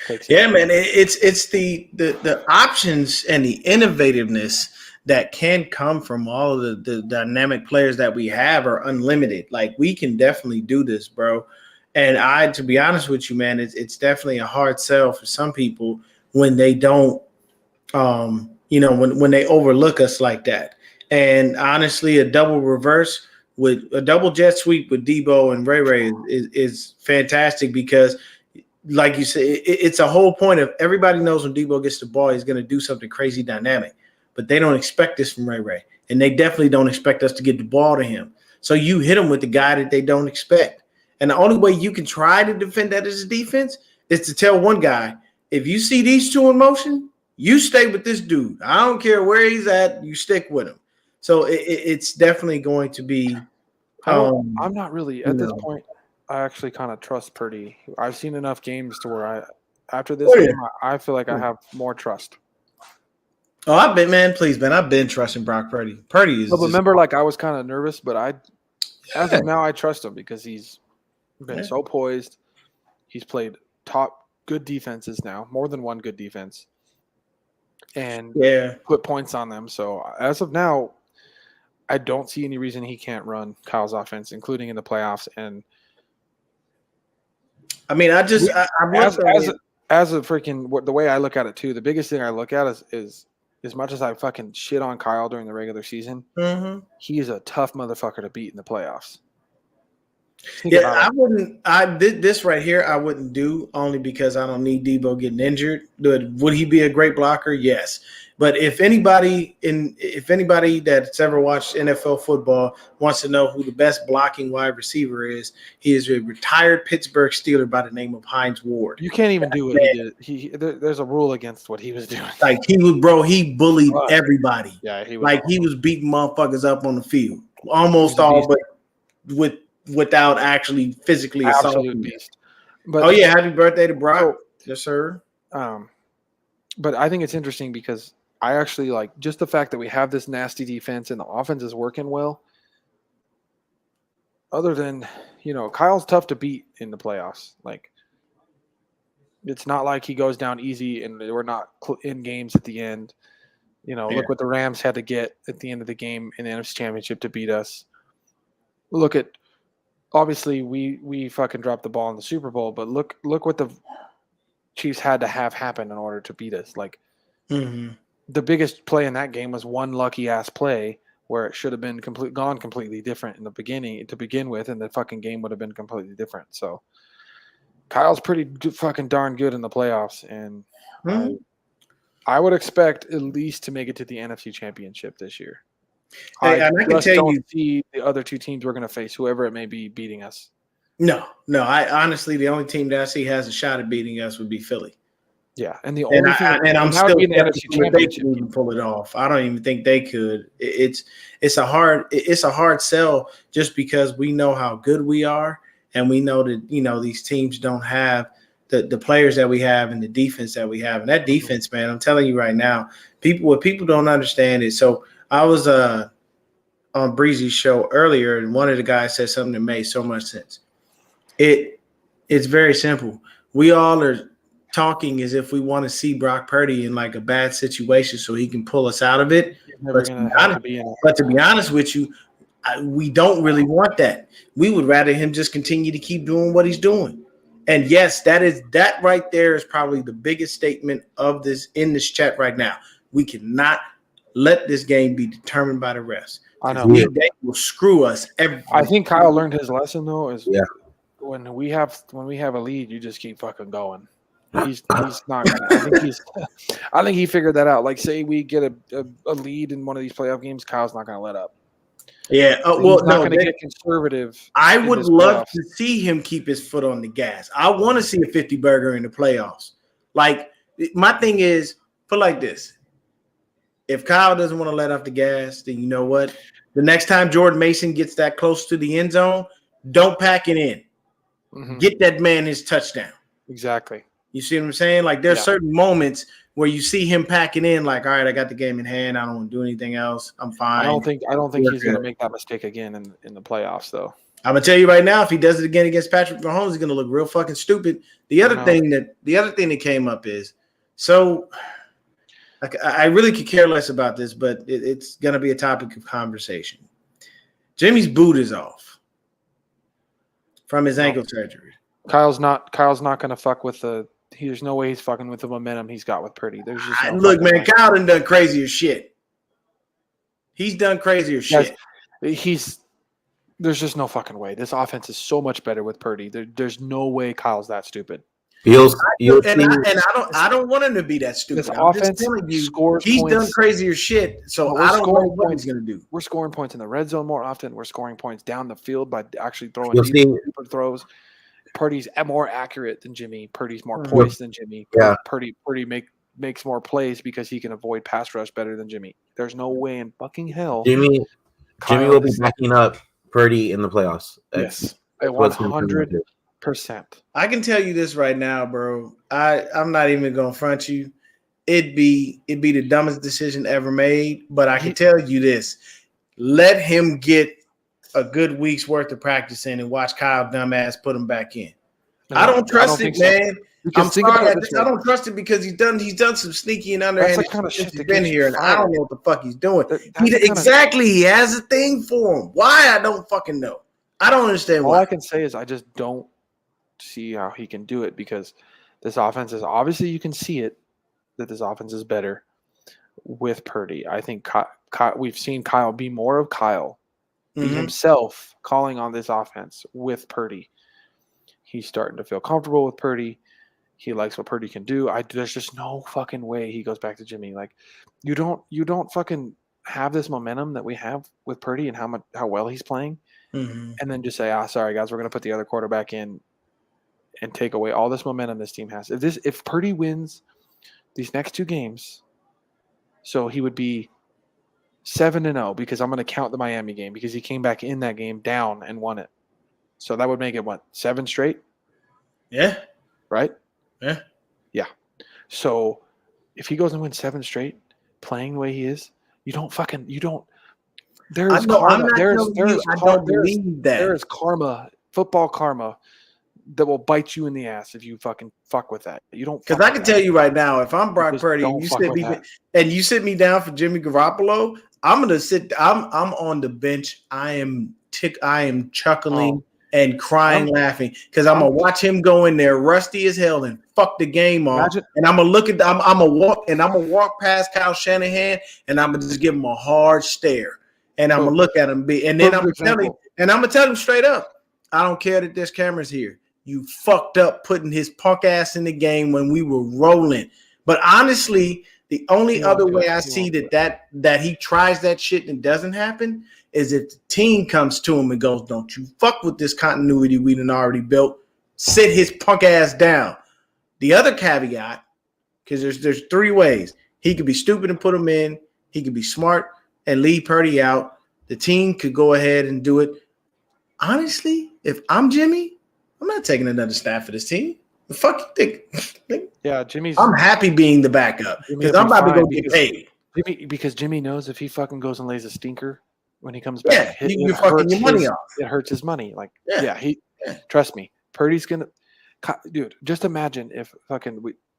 takes it. Yeah, man, it's the options and the innovativeness that can come from all of the dynamic players that we have are unlimited. Like we can definitely do this, bro. And to be honest with you, man, it's definitely a hard sell for some people when they don't, when they overlook us like that. And honestly, a double reverse with a double jet sweep with Debo and Ray is fantastic because, like you said, it's a whole point of everybody knows when Debo gets the ball, he's going to do something crazy dynamic, but they don't expect this from Ray. And they definitely don't expect us to get the ball to him. So you hit him with the guy that they don't expect. And the only way you can try to defend that as a defense is to tell one guy, if you see these two in motion, you stay with this dude. I don't care where he's at, you stick with him. So it's definitely going to be. I'm not really at this no. point. I actually kind of trust Purdy. I've seen enough games to where after this Oh, yeah. game, I feel like I have more trust. Oh, I've been trusting Brock Purdy. Purdy is. No, but remember, like I was kind of nervous, but as of now, I trust him because he's been so poised. He's played top good defenses now, more than one good defense, and put points on them. So as of now, I don't see any reason he can't run Kyle's offense, including in the playoffs. And I mean, as a freaking the way I look at it too, the biggest thing I look at is as much as I fucking shit on Kyle during the regular season, he is a tough motherfucker to beat in the playoffs. I wouldn't. I did this right here. I wouldn't do only because I don't need Debo getting injured. Would he be a great blocker? Yes. But if anybody that's ever watched NFL football wants to know who the best blocking wide receiver is, he is a retired Pittsburgh Steeler by the name of Hines Ward. You can't even do what he did. There's a rule against what he was doing. Like he bullied everybody. Yeah, he was beating motherfuckers up on the field, almost all, but without actually physically assaulting. Beast. But happy birthday to Brock. Yes, sir. But I think it's interesting because I actually like just the fact that we have this nasty defense and the offense is working well. Other than, Kyle's tough to beat in the playoffs. Like, it's not like he goes down easy and we're not in games at the end. Look what the Rams had to get at the end of the game in the NFC Championship to beat us. Look at, obviously we fucking dropped the ball in the Super Bowl, but look what the Chiefs had to have happen in order to beat us. Like, the biggest play in that game was one lucky ass play where it should have been gone completely different in the beginning to begin with, and the fucking game would have been completely different. So Kyle's pretty fucking darn good in the playoffs, and I would expect at least to make it to the NFC Championship this year. Hey, I can tell you, see the other two teams we're going to face, whoever it may be, beating us. No. I honestly, the only team that I see has a shot at beating us would be Philly. Yeah, and the only I'm still in the NFC Championship. They can pull it off. I don't even think they could. It's a hard sell just because we know how good we are, and we know that these teams don't have the players that we have and the defense that we have. And that defense, man, I'm telling you right now, what people don't understand is. So I was on Breezy's show earlier, and one of the guys said something that made so much sense. It's very simple. We all are talking as if we want to see Brock Purdy in like a bad situation so he can pull us out of it. But to be honest with you, we don't really want that. We would rather him just continue to keep doing what he's doing. And yes, that right there is probably the biggest statement of this in this chat right now. We cannot let this game be determined by the refs. I know they will screw us. I think Kyle learned his lesson though. When we have a lead, you just keep fucking going. He's not gonna. I think he figured that out. Like, say we get a lead in one of these playoff games, Kyle's not gonna let up. Yeah. He's not gonna get conservative. I would love to see him keep his foot on the gas. I want to see a 50 burger in the playoffs. Like, my thing is, put like this: if Kyle doesn't want to let off the gas, then you know what? The next time Jordan Mason gets that close to the end zone, don't pack it in. Get that man his touchdown. Exactly. You see what I'm saying? Like, there's certain moments where you see him packing in, like, all right, I got the game in hand. I don't want to do anything else. I'm fine. I don't think he's going to make that mistake again in the playoffs, though. I'm gonna tell you right now, if he does it again against Patrick Mahomes, he's gonna look real fucking stupid. The other thing that came up is, so I really could care less about this, but it's gonna be a topic of conversation. Jimmy's boot is off from his ankle surgery. Kyle's not going to fuck with the. There's no way he's fucking with the momentum he's got with Purdy. There's just no look, man. Kyle done crazier shit. He's done crazier shit. There's just no fucking way. This offense is so much better with Purdy. There's no way Kyle's that stupid. I don't want him to be that stupid. This offense scores. He's points. done crazier shit. So I don't know what he's gonna do. We're scoring points in the red zone more often. We're scoring points down the field by actually throwing deeper throws. Purdy's more accurate than Jimmy. Purdy's more poised than Jimmy. Yeah. Purdy makes more plays because he can avoid pass rush better than Jimmy. There's no way in fucking hell. Jimmy Kyle will be is- backing up Purdy in the playoffs. Yes, That's what's gonna come down to. 100%. I can tell you this right now, bro. I'm not even gonna front you. It'd be the dumbest decision ever made. But I can tell you this: let him get a good week's worth of practice in and watch Kyle dumbass put him back in. No, I don't trust it, man. Because I'm think sorry, about it this way. I don't trust it because he's done some sneaky and underhanded That's the kind of shit shit he's that been gets here, and I don't know what the fuck he's doing. Exactly. He has a thing for him. Why? I don't fucking know. I don't understand All why. I can say is I just don't see how he can do it because this offense is obviously you can see it that this offense is better with Purdy. I think we've seen Kyle be more of Kyle, be himself calling on this offense with Purdy. He's starting to feel comfortable with Purdy. He likes what Purdy can do. There's just no fucking way he goes back to Jimmy. Like you don't fucking have this momentum that we have with Purdy and how well he's playing, and then just say, sorry guys, we're gonna put the other quarterback in and take away all this momentum this team has. If Purdy wins these next two games, so he would be 7-0 because I'm gonna count the Miami game because he came back in that game down and won it. So that would make it 7 straight? Yeah. Right? Yeah. Yeah. So if he goes and wins 7 straight, playing the way he is, there's karma. There is karma, football karma that will bite you in the ass if you fucking fuck with that. You don't, because I can tell you right now, if I'm Brock Purdy and you sit me down for Jimmy Garoppolo, I'm gonna sit. I'm on the bench. I am chuckling and crying, laughing because I'm gonna watch him go in there rusty as hell and fuck the game off. And I'm gonna look at. I'm gonna walk past Kyle Shanahan and I'm gonna just give him a hard stare and I'm gonna look at him and then I'm gonna tell him straight up. I don't care that there's cameras here. You fucked up putting his punk ass in the game when we were rolling. But honestly, the only other way I see that he tries that shit and doesn't happen is if the team comes to him and goes, "Don't you fuck with this continuity we done already built. Sit his punk ass down." The other caveat, because there's 3 ways. He could be stupid and put him in. He could be smart and leave Purdy out. The team could go ahead and do it. Honestly, if I'm Jimmy, I'm not taking another snap for this team. The fuck you think? Yeah, Jimmy's. I'm happy being the backup because I'm about to go get paid. Because Jimmy knows if he fucking goes and lays a stinker when he comes back, you're fucking your money off. It hurts his money. Like, trust me, Purdy's gonna. Dude, just imagine if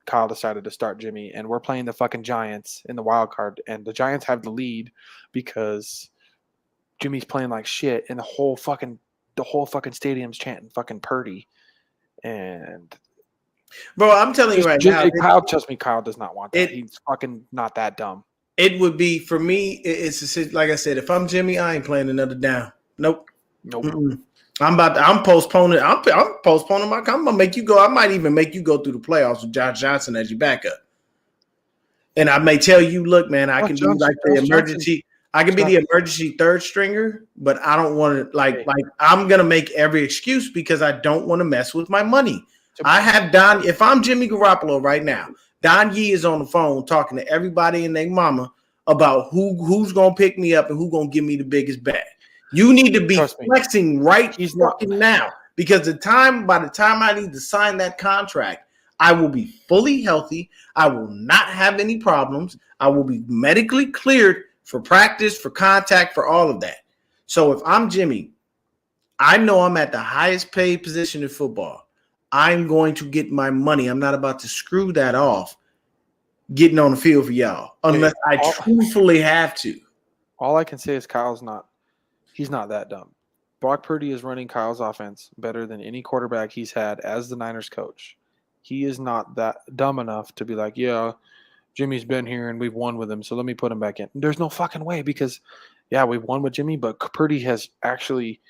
Kyle decided to start Jimmy and we're playing the fucking Giants in the wild card and the Giants have the lead because Jimmy's playing like shit and the whole fucking stadium's chanting fucking Purdy. And bro, I'm telling you right now, trust me, Kyle does not want that. He's fucking not that dumb. It would be for me. It's like I said. If I'm Jimmy, I ain't playing another down. Nope. Mm-mm. I'm postponing. I'm postponing my. I'm gonna make you go. I might even make you go through the playoffs with Josh Johnson as your backup. And I may tell you, look, man, I can be like the emergency. I can be the emergency third stringer, but I don't want to like I'm gonna make every excuse because I don't want to mess with my money. I have Don. If I'm Jimmy Garoppolo right now, Don Yee is on the phone talking to everybody and their mama about who's gonna pick me up and who's gonna give me the biggest bag. You need to be flexing now because by the time I need to sign that contract, I will be fully healthy. I will not have any problems. I will be medically cleared for practice, for contact, for all of that. So if I'm Jimmy, I know I'm at the highest paid position in football. I'm going to get my money. I'm not about to screw that off getting on the field for y'all unless I truthfully have to. All I can say is he's not that dumb. Brock Purdy is running Kyle's offense better than any quarterback he's had as the Niners coach. He is not that dumb enough to be like, yeah, Jimmy's been here and we've won with him, so let me put him back in. There's no fucking way because, yeah, we've won with Jimmy, but Purdy has actually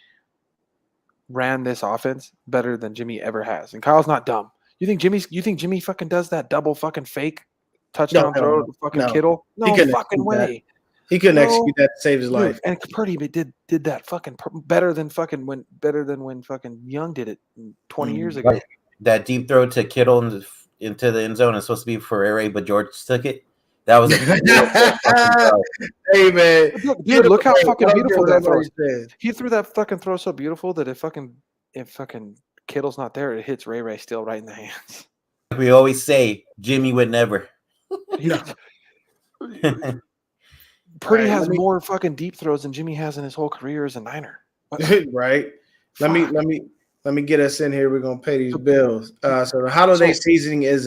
ran this offense better than Jimmy ever has. And Kyle's not dumb. You think Jimmy fucking does that double fucking fake touchdown throw to fucking Kittle? No fucking way. He couldn't execute that to save his life. And Purdy did that fucking better than when fucking Young did it 20 years ago. That deep throw to Kittle into the end zone. It's supposed to be for Ray Ray, but George took it. That was a beautiful fucking throw. Hey man, Dude, look how fucking don't beautiful give that throw what is. he said. He threw that fucking throw so beautiful that if fucking Kittle's not there, it hits Ray Ray still right in the hands. Like we always say, Jimmy would never. No. Purdy All right, has more fucking deep throws than Jimmy has in his whole career as a Niner. Right. Let me get us in here. We're gonna pay these bills. So the holiday season is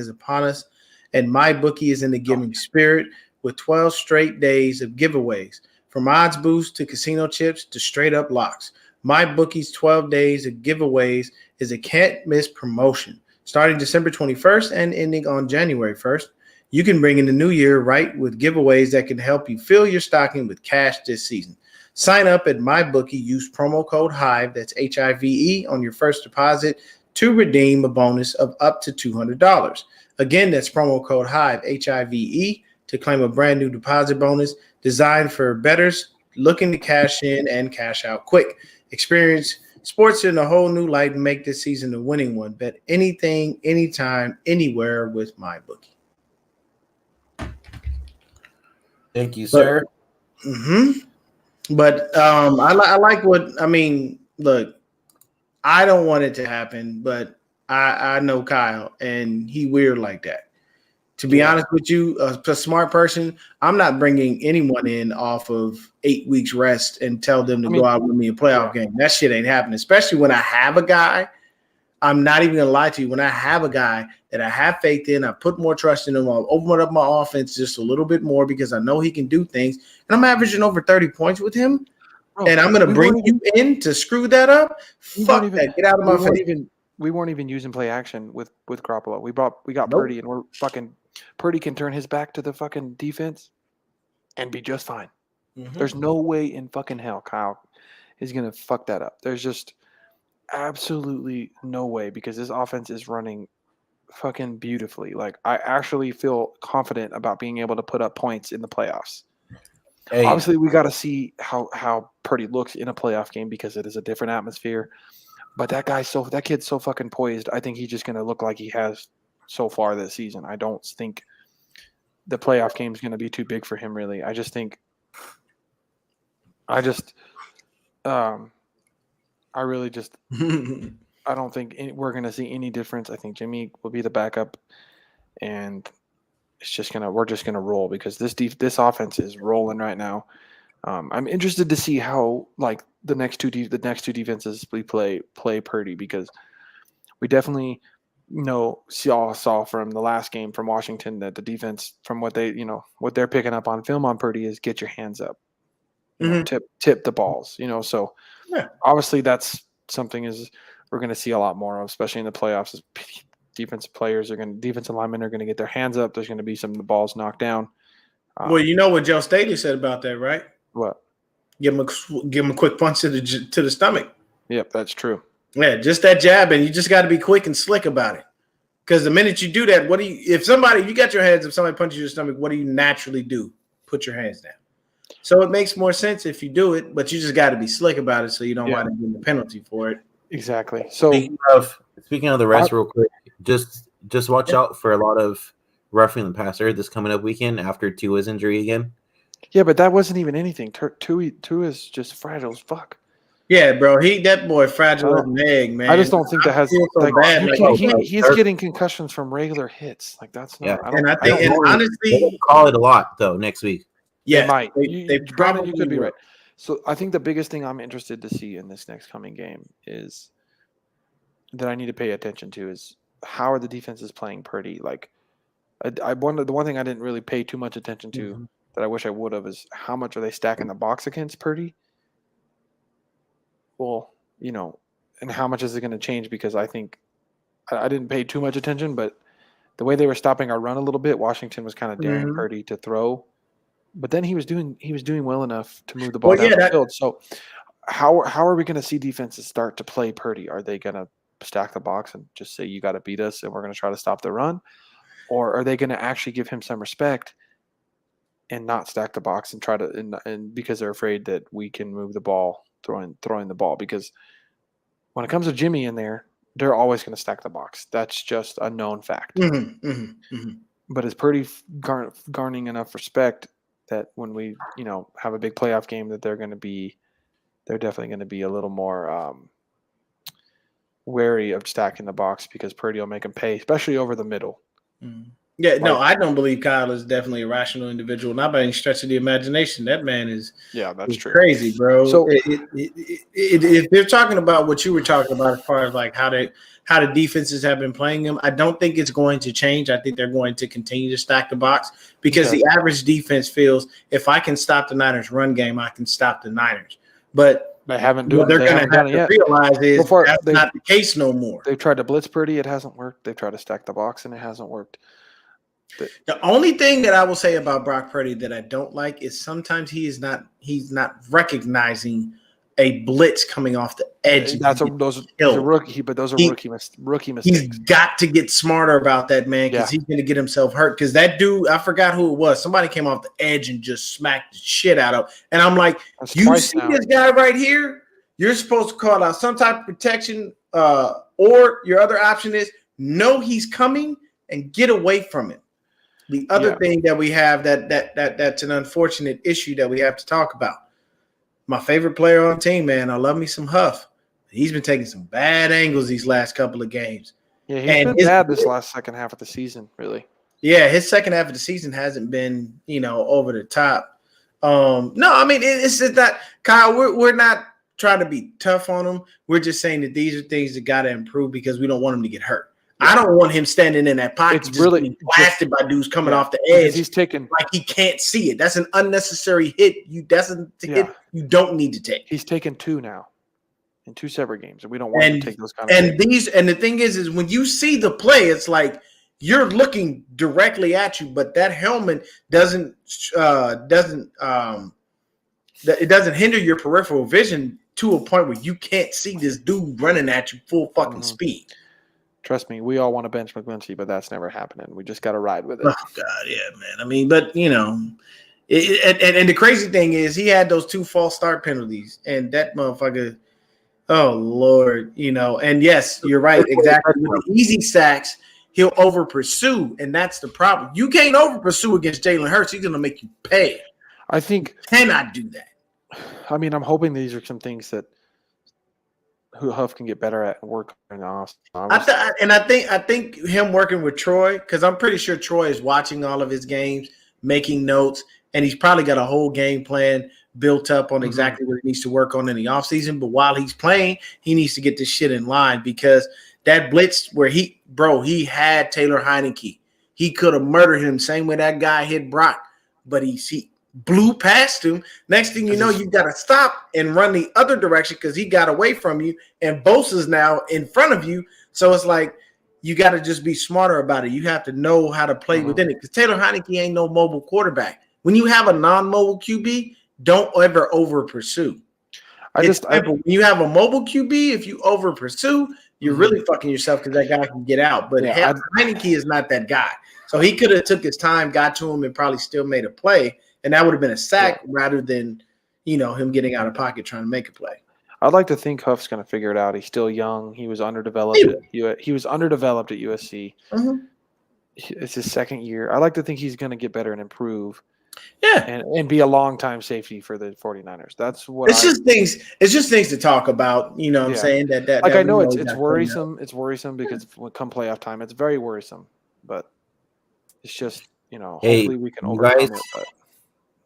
upon us, and MyBookie is in the giving spirit with 12 straight days of giveaways. From odds boosts to casino chips to straight up locks. MyBookie's 12 days of giveaways is a can't miss promotion. Starting December 21st and ending on January 1st. You can bring in the new year right with giveaways that can help you fill your stocking with cash this season. Sign up at MyBookie. Use promo code HIVE, that's HIVE, on your first deposit to redeem a bonus of up to $200. Again, that's promo code HIVE, HIVE, to claim a brand new deposit bonus designed for bettors looking to cash in and cash out quick. Experience sports in a whole new light and make this season a winning one. Bet anything, anytime, anywhere with MyBookie. Thank you, sir. But I like what I mean. Look, I don't want it to happen, but I know Kyle, and he weird like that. To be honest with you, a smart person, I'm not bringing anyone in off of 8 weeks rest and tell them to go out with me a playoff game. That shit ain't happening, especially when I have a guy. I'm not even gonna lie to you. When I have a guy that I have faith in, I put more trust in him. I'll open up my offense just a little bit more because I know he can do things. And I'm averaging over 30 points with him. Bro, and I'm gonna bring you in to screw that up. Fuck that. Get out of my face. We weren't even using play action with Garoppolo. We got Purdy, and we're fucking Purdy can turn his back to the fucking defense and be just fine. There's no way in fucking hell Kyle is gonna fuck that up. There's just absolutely no way because this offense is running fucking beautifully. Like I actually feel confident about being able to put up points in the playoffs. Hey. Obviously, we got to see how Purdy looks in a playoff game because it is a different atmosphere. But that kid's so fucking poised. I think he's just going to look like he has so far this season. I don't think the playoff game is going to be too big for him. Really, I don't think we're going to see any difference. I think Jimmy will be the backup, and we're just gonna roll because this offense is rolling right now. I'm interested to see how like the next two defenses we play Purdy because we definitely saw from the last game from Washington that the defense from what they're picking up on film on Purdy is get your hands up, tip the balls, so obviously that's something we're going to see a lot more of, especially in the playoffs. Is defensive linemen are going to get their hands up. There's going to be some of the balls knocked down. Well, you know what Joe Staley said about that, right? What? Give him a quick punch to the stomach. Yep, that's true. Yeah, just that jab, and you just got to be quick and slick about it. Because the minute you do that, if you got your hands, if somebody punches your stomach, what do you naturally do? Put your hands down. So it makes more sense if you do it, but you just got to be slick about it so you don't wind up getting a penalty for it. Exactly. So speaking of the rest, real quick, just watch out for a lot of roughing the passer this coming up weekend after Tua's injury again. Yeah, but that wasn't even anything. Tua's just fragile as fuck. Yeah, bro, that boy fragile as an egg, man. I just don't think that has. He's getting concussions from regular hits. Like that's not. Yeah. Honestly, call it a lot though next week. Yeah, might. They probably you could be right. So I think the biggest thing I'm interested to see in this next coming game is that I need to pay attention to is how are the defenses playing Purdy. Like the one thing I didn't really pay too much attention to that I wish I would have is how much are they stacking the box against Purdy. Well, and how much is it going to change? Because I think I didn't pay too much attention, but the way they were stopping our run a little bit, Washington was kind of daring Purdy to throw. But then he was doing well enough to move the ball down the field. So how are we going to see defenses start to play Purdy? Are they going to stack the box and just say you got to beat us and we're going to try to stop the run? Or are they going to actually give him some respect and not stack the box and try to and because they're afraid that we can move the ball throwing the ball? Because when it comes to Jimmy in there, they're always going to stack the box. That's just a known fact. But it's pretty garnering enough respect that when we, have a big playoff game, that they're definitely going to be a little more wary of stacking the box because Purdy will make them pay, especially over the middle. Yeah, no, I don't believe Kyle is definitely a rational individual. Not by any stretch of the imagination. That man is that's true. Crazy, bro. So if they're talking about what you were talking about as far as like how the defenses have been playing them, I don't think it's going to change. I think they're going to continue to stack the box because the average defense feels if I can stop the Niners' run game, I can stop the Niners. But they haven't what they're going to have to realize is that's not the case no more. They've tried to blitz Purdy, it hasn't worked. They've tried to stack the box, and it hasn't worked. The only thing that I will say about Brock Purdy that I don't like is sometimes he's not recognizing a blitz coming off the edge. Those are rookie mistakes. He's got to get smarter about that, man, because he's going to get himself hurt. Because that dude, I forgot who it was. Somebody came off the edge and just smacked the shit out of him. And I'm like, you see this guy right here? You're supposed to call out some type of protection, or your other option is know he's coming and get away from him. The other thing that we have that's an unfortunate issue that we have to talk about. My favorite player on the team, man, I love me some Huff. He's been taking some bad angles these last couple of games. Yeah, he's been bad this last second half of the season, really. Yeah, his second half of the season hasn't been, over the top. No, I mean, it's just that, Kyle, we're not trying to be tough on him. We're just saying that these are things that got to improve because we don't want him to get hurt. I don't want him standing in that pocket just getting blasted by dudes coming off the edge. He's taking like he can't see it. That's an unnecessary hit. Hit you don't need to take. He's taken 2 now in 2 separate games, and we don't want him to take those kind of hits. And the thing is when you see the play, it's like you're looking directly at you, but that helmet doesn't hinder your peripheral vision to a point where you can't see this dude running at you full fucking speed. Trust me, we all want to bench McGlinchey, but that's never happening. We just got to ride with it. Oh, God, yeah, man. I mean, but, and the crazy thing is he had those 2 false start penalties, and that motherfucker, oh, Lord, and yes, you're right, exactly. With the easy sacks, he'll over-pursue, and that's the problem. You can't over-pursue against Jalen Hurts. He's going to make you pay. I think – cannot do that. I mean, I'm hoping these are some things that Huff can get better at and work on the off. I think him working with Troy, because I'm pretty sure Troy is watching all of his games, making notes, and he's probably got a whole game plan built up on exactly what he needs to work on in the offseason. But while he's playing, he needs to get this shit in line because that blitz where he had Taylor Heineke. He could have murdered him same way that guy hit Brock, but he blew past him. Next thing you know, you got to stop and run the other direction because he got away from you, and Bosa's now in front of you. So it's like you got to just be smarter about it. You have to know how to play within it because Taylor Heineke ain't no mobile quarterback. When you have a non-mobile QB, don't ever over-pursue. When you have a mobile QB, if you over-pursue, you're really fucking yourself because that guy can get out. But Heineke is not that guy. So he could have took his time, got to him, and probably still made a play. And that would have been a sack rather than, him getting out of pocket trying to make a play. I'd like to think Huff's going to figure it out. He's still young. He was underdeveloped. He was underdeveloped at USC. It's his second year. I like to think he's going to get better and improve. Yeah, and be a long-time safety for the 49ers. That's what it's just things to talk about. You know what I'm saying? That I know it's worrisome. It's worrisome because come playoff time, it's very worrisome. But it's just, hopefully we can overcome it. But.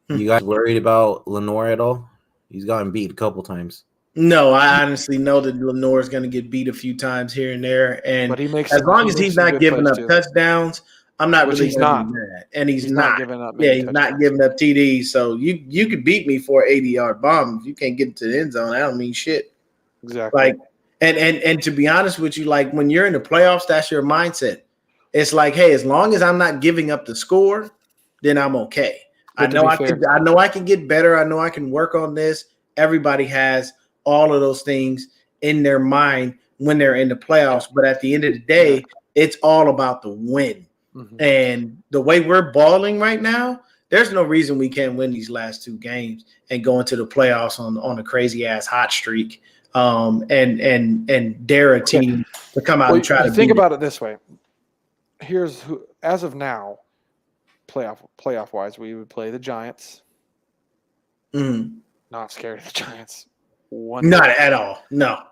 You guys worried about Lenore at all? He's gotten beat a couple times. No, I honestly know that Lenore is going to get beat a few times here and there. And as long as he's not giving up touchdowns, I'm not really mad. And he's not giving up. Yeah, he's not giving up TDs. So you could beat me for an 80-yard bomb. If you can't get to the end zone, I don't mean shit. Exactly. And to be honest with you, like when you're in the playoffs, that's your mindset. It's like, hey, as long as I'm not giving up the score, then I'm okay. I know I can get better. I know I can work on this. Everybody has all of those things in their mind when they're in the playoffs. But at the end of the day, it's all about the win. And the way we're balling right now, there's no reason we can't win these last 2 games and go into the playoffs on a crazy ass hot streak. and dare a team to come out and try to think beat about it this way. Here's who, as of now, playoff wise, we would play the Giants. Mm. Not scared of the Giants. Not at all. No.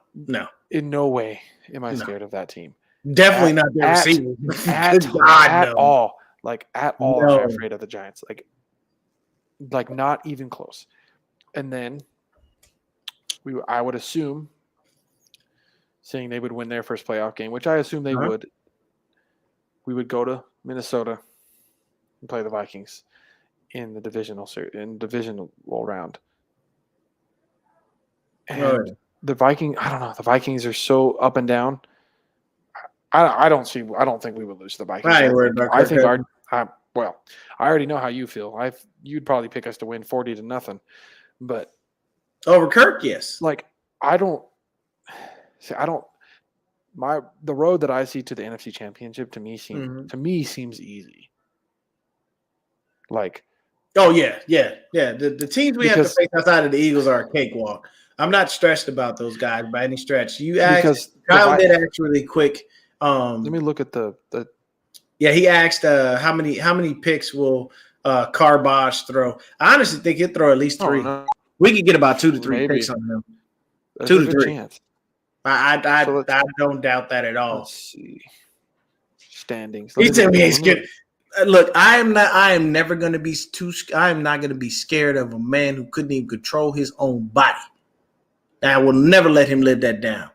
In no way am I scared of that team. Definitely not their receiver. At all. Like at all, No. am I afraid of the Giants. Like not even close. And then I would assume, saying they would win their first playoff game, which I assume they would. We would go to Minnesota and play the Vikings in the divisional round. And the Vikings, I don't know. The Vikings are so up and down. I don't think we would lose to the Vikings. I already know how you feel. You'd probably pick us to win 40-0, but over Kirk, yes. Like the road that I see to the NFC Championship to me seems easy. Like, oh yeah. The teams we have to face outside of the Eagles are a cakewalk. I'm not stressed about those guys by any stretch. Kyle did ask really quick. Let me look at the. Yeah, he asked how many picks will Carbosh throw. I honestly think he'll throw at least 3. No. We could get about 2 to 3 picks on him. There's 2 to 3. Chance. I don't doubt that at all. Let's see standings. He said me ain't scared. Look, I am never going to be I am not going to be scared of a man who couldn't even control his own body. I will never let him live that down.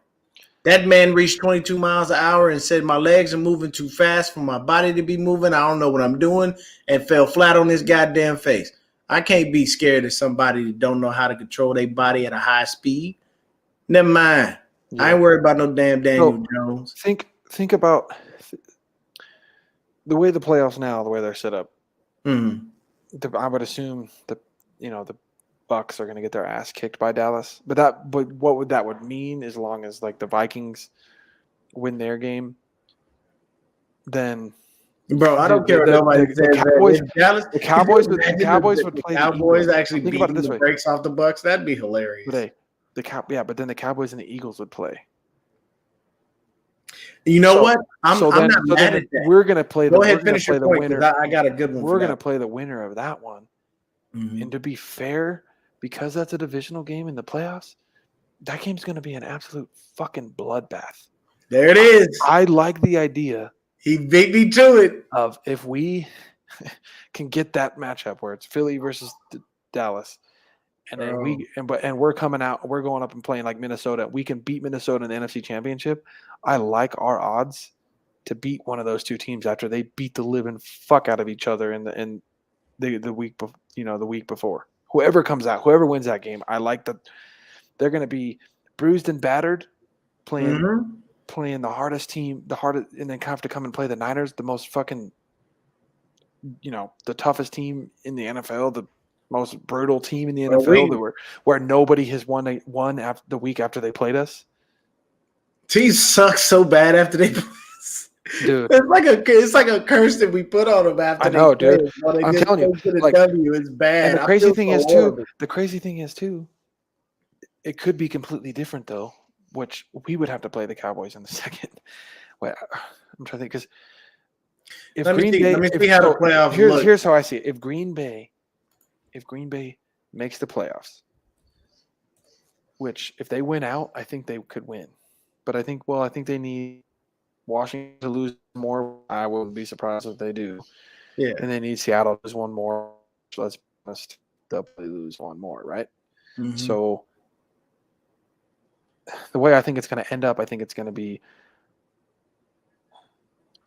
That man reached 22 miles an hour and said, my legs are moving too fast for my body to be moving. I don't know what I'm doing, and fell flat on his goddamn face. I can't be scared of somebody that don't know how to control their body at a high speed. Never mind. Yeah. I ain't worried about no damn Daniel Jones. Think about the way the playoffs now, the way they're set up. Mm-hmm. I would assume the Bucks are going to get their ass kicked by Dallas, but what would that mean? As long as like the Vikings win their game, then bro, I don't care what nobody says. The Cowboys would play the Cowboys actually beating the brakes off the Bucks. That'd be hilarious. But then the Cowboys and the Eagles would play. You know what? I'm not mad at that. We're going to play. Go ahead, finish your point. I got a good one. We're going to play the winner of that one. Mm-hmm. And to be fair, because that's a divisional game in the playoffs, that game's going to be an absolute fucking bloodbath. There it is. I like the idea. He beat me to it. Of if we can get that matchup where it's Philly versus Dallas, and then we're coming out, we're going up and playing like Minnesota. We can beat Minnesota in the NFC Championship. I like our odds to beat one of those two teams after they beat the living fuck out of each other in the week before. Whoever comes out, whoever wins that game, I like that they're going to be bruised and battered, playing the hardest team, and then have to come and play the Niners, the most fucking, the toughest team in the NFL, the most brutal team in the NFL, where nobody has won after the week after they played us. Teams suck so bad after they play us. Dude, it's like a curse that we put on them after. I know, dude. I'm telling you, it's bad. And the crazy thing is too, it could be completely different though, which we would have to play the Cowboys in the second. Wait, I'm trying to think because let me see how the playoffs look. Here's how I see it: if Green Bay makes the playoffs, which if they win out, I think they could win. But I think they need Washington to lose more. I wouldn't be surprised if they do. Yeah. And they need Seattle to lose one more. So let's be honest, they'll probably lose one more, right? Mm-hmm. So the way I think it's going to end up, I think it's going to be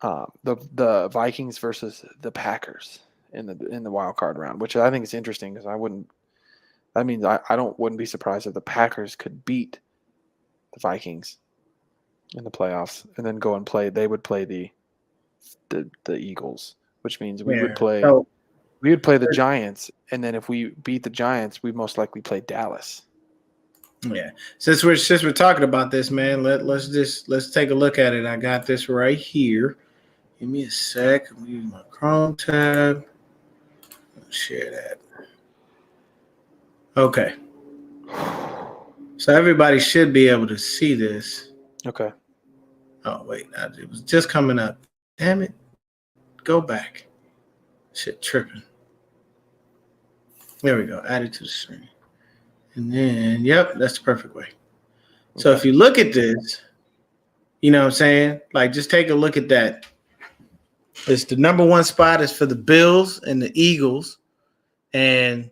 the Vikings versus the Packers in the wild card round, which I think is interesting because I wouldn't be surprised if the Packers could beat the Vikings in the playoffs and then go and play. They would play the Eagles, which means we would play the Giants, and then if we beat the Giants, we most likely play Dallas. Yeah. Since we're talking about this, man, let's take a look at it. I got this right here. Give me a sec. I'm using my Chrome tab. I'll share that. Okay. So everybody should be able to see this. Okay. Oh, wait. It was just coming up. Damn it. Go back. Shit tripping. There we go. Add it to the screen. And then, yep, that's the perfect way. So if you look at this, you know what I'm saying? Like, just take a look at that. It's the number one spot is for the Bills and the Eagles. And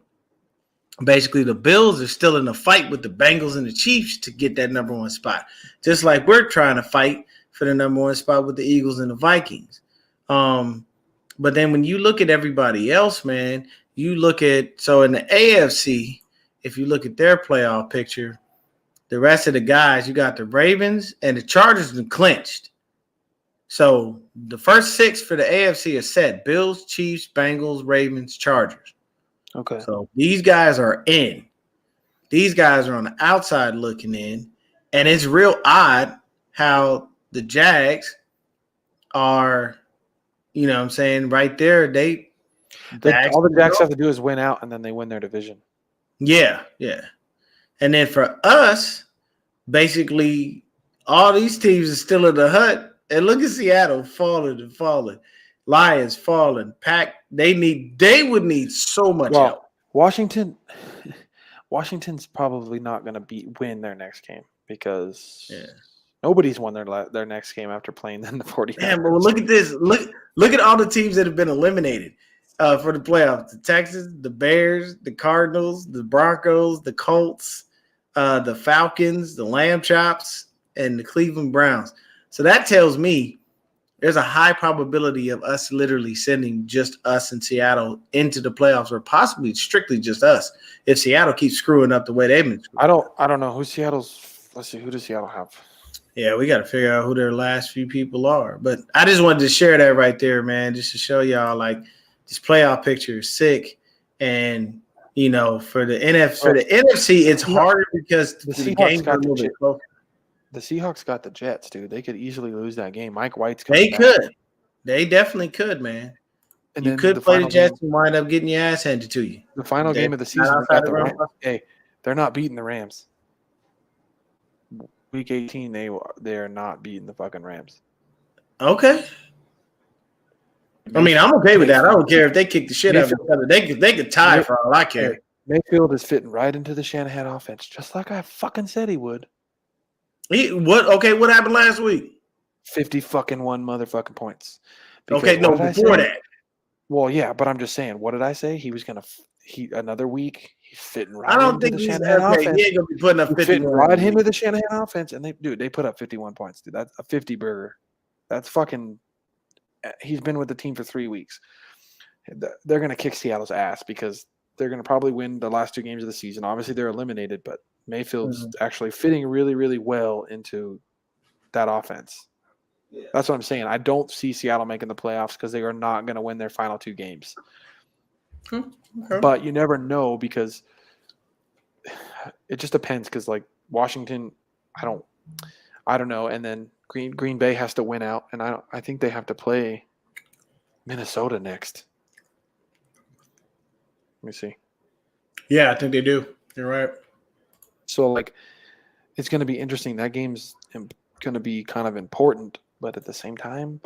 basically the Bills are still in a fight with the Bengals and the Chiefs to get that number one spot. Just like we're trying to fight for the number one spot with the Eagles and the Vikings. But then when you look at everybody else, man, you look at, so in the AFC, if you look at their playoff picture, the rest of the guys, you got the Ravens and the Chargers and clinched. So the first 6 for the AFC are set: Bills, Chiefs, Bengals, Ravens, Chargers. Okay. So these guys are in. These guys are on the outside looking in. And it's real odd how the Jags are, you know what I'm saying, right there. All the Jags have to do is win out, and then they win their division. Yeah, yeah. And then for us, basically, all these teams are still in the hunt. And look at Seattle falling and falling. Lions falling. Pack, they would need so much help. Washington's probably not going to win their next game because nobody's won their next game after playing them the 49ers. Damn, but look at this. Look at all the teams that have been eliminated for the playoffs. The Texans, the Bears, the Cardinals, the Broncos, the Colts, the Falcons, the Lamb Chops, and the Cleveland Browns. So that tells me there's a high probability of us literally sending just us in Seattle into the playoffs, or possibly strictly just us, if Seattle keeps screwing up the way they've been screwing. I don't know who Seattle's. Let's see, who does Seattle have? Yeah, we got to figure out who their last few people are. But I just wanted to share that right there, man, just to show y'all like this playoff picture is sick. And you know, for the NFC, it's harder because the games are a little bit closer. The Seahawks got the Jets, dude. They could easily lose that game. Mike White's coming back. Could. They definitely could, man. And you could play the Jets and wind up getting your ass handed to you. The final game of the season. Hey, they're not beating the Rams. Week 18, they are not beating the fucking Rams. Okay. I mean, I'm okay with that. I don't care if they kick the shit out of each other. They could tie for all I care. Mayfield is fitting right into the Shanahan offense, just like I fucking said he would. What happened last week? 50 fucking one motherfucking points. Because before that. Well, yeah, but I'm just saying, what did I say? He was gonna another week. He's fitting right. I don't think he's Shanahan offense. He ain't gonna be putting up 50 right into the Shanahan offense, and they put up 51 points, dude. That's a 50 burger. That's fucking. He's been with the team for 3 weeks. They're gonna kick Seattle's ass because they're gonna probably win the last 2 games of the season. Obviously, they're eliminated, but Mayfield's actually fitting really, really well into that offense. Yeah. That's what I'm saying. I don't see Seattle making the playoffs because they are not going to win their final 2 games. Okay. But you never know because it just depends. Because like Washington, I don't know. And then Green Bay has to win out, and I think they have to play Minnesota next. Let me see. Yeah, I think they do. You're right. So, like, it's going to be interesting. That game's going to be kind of important. But at the same time,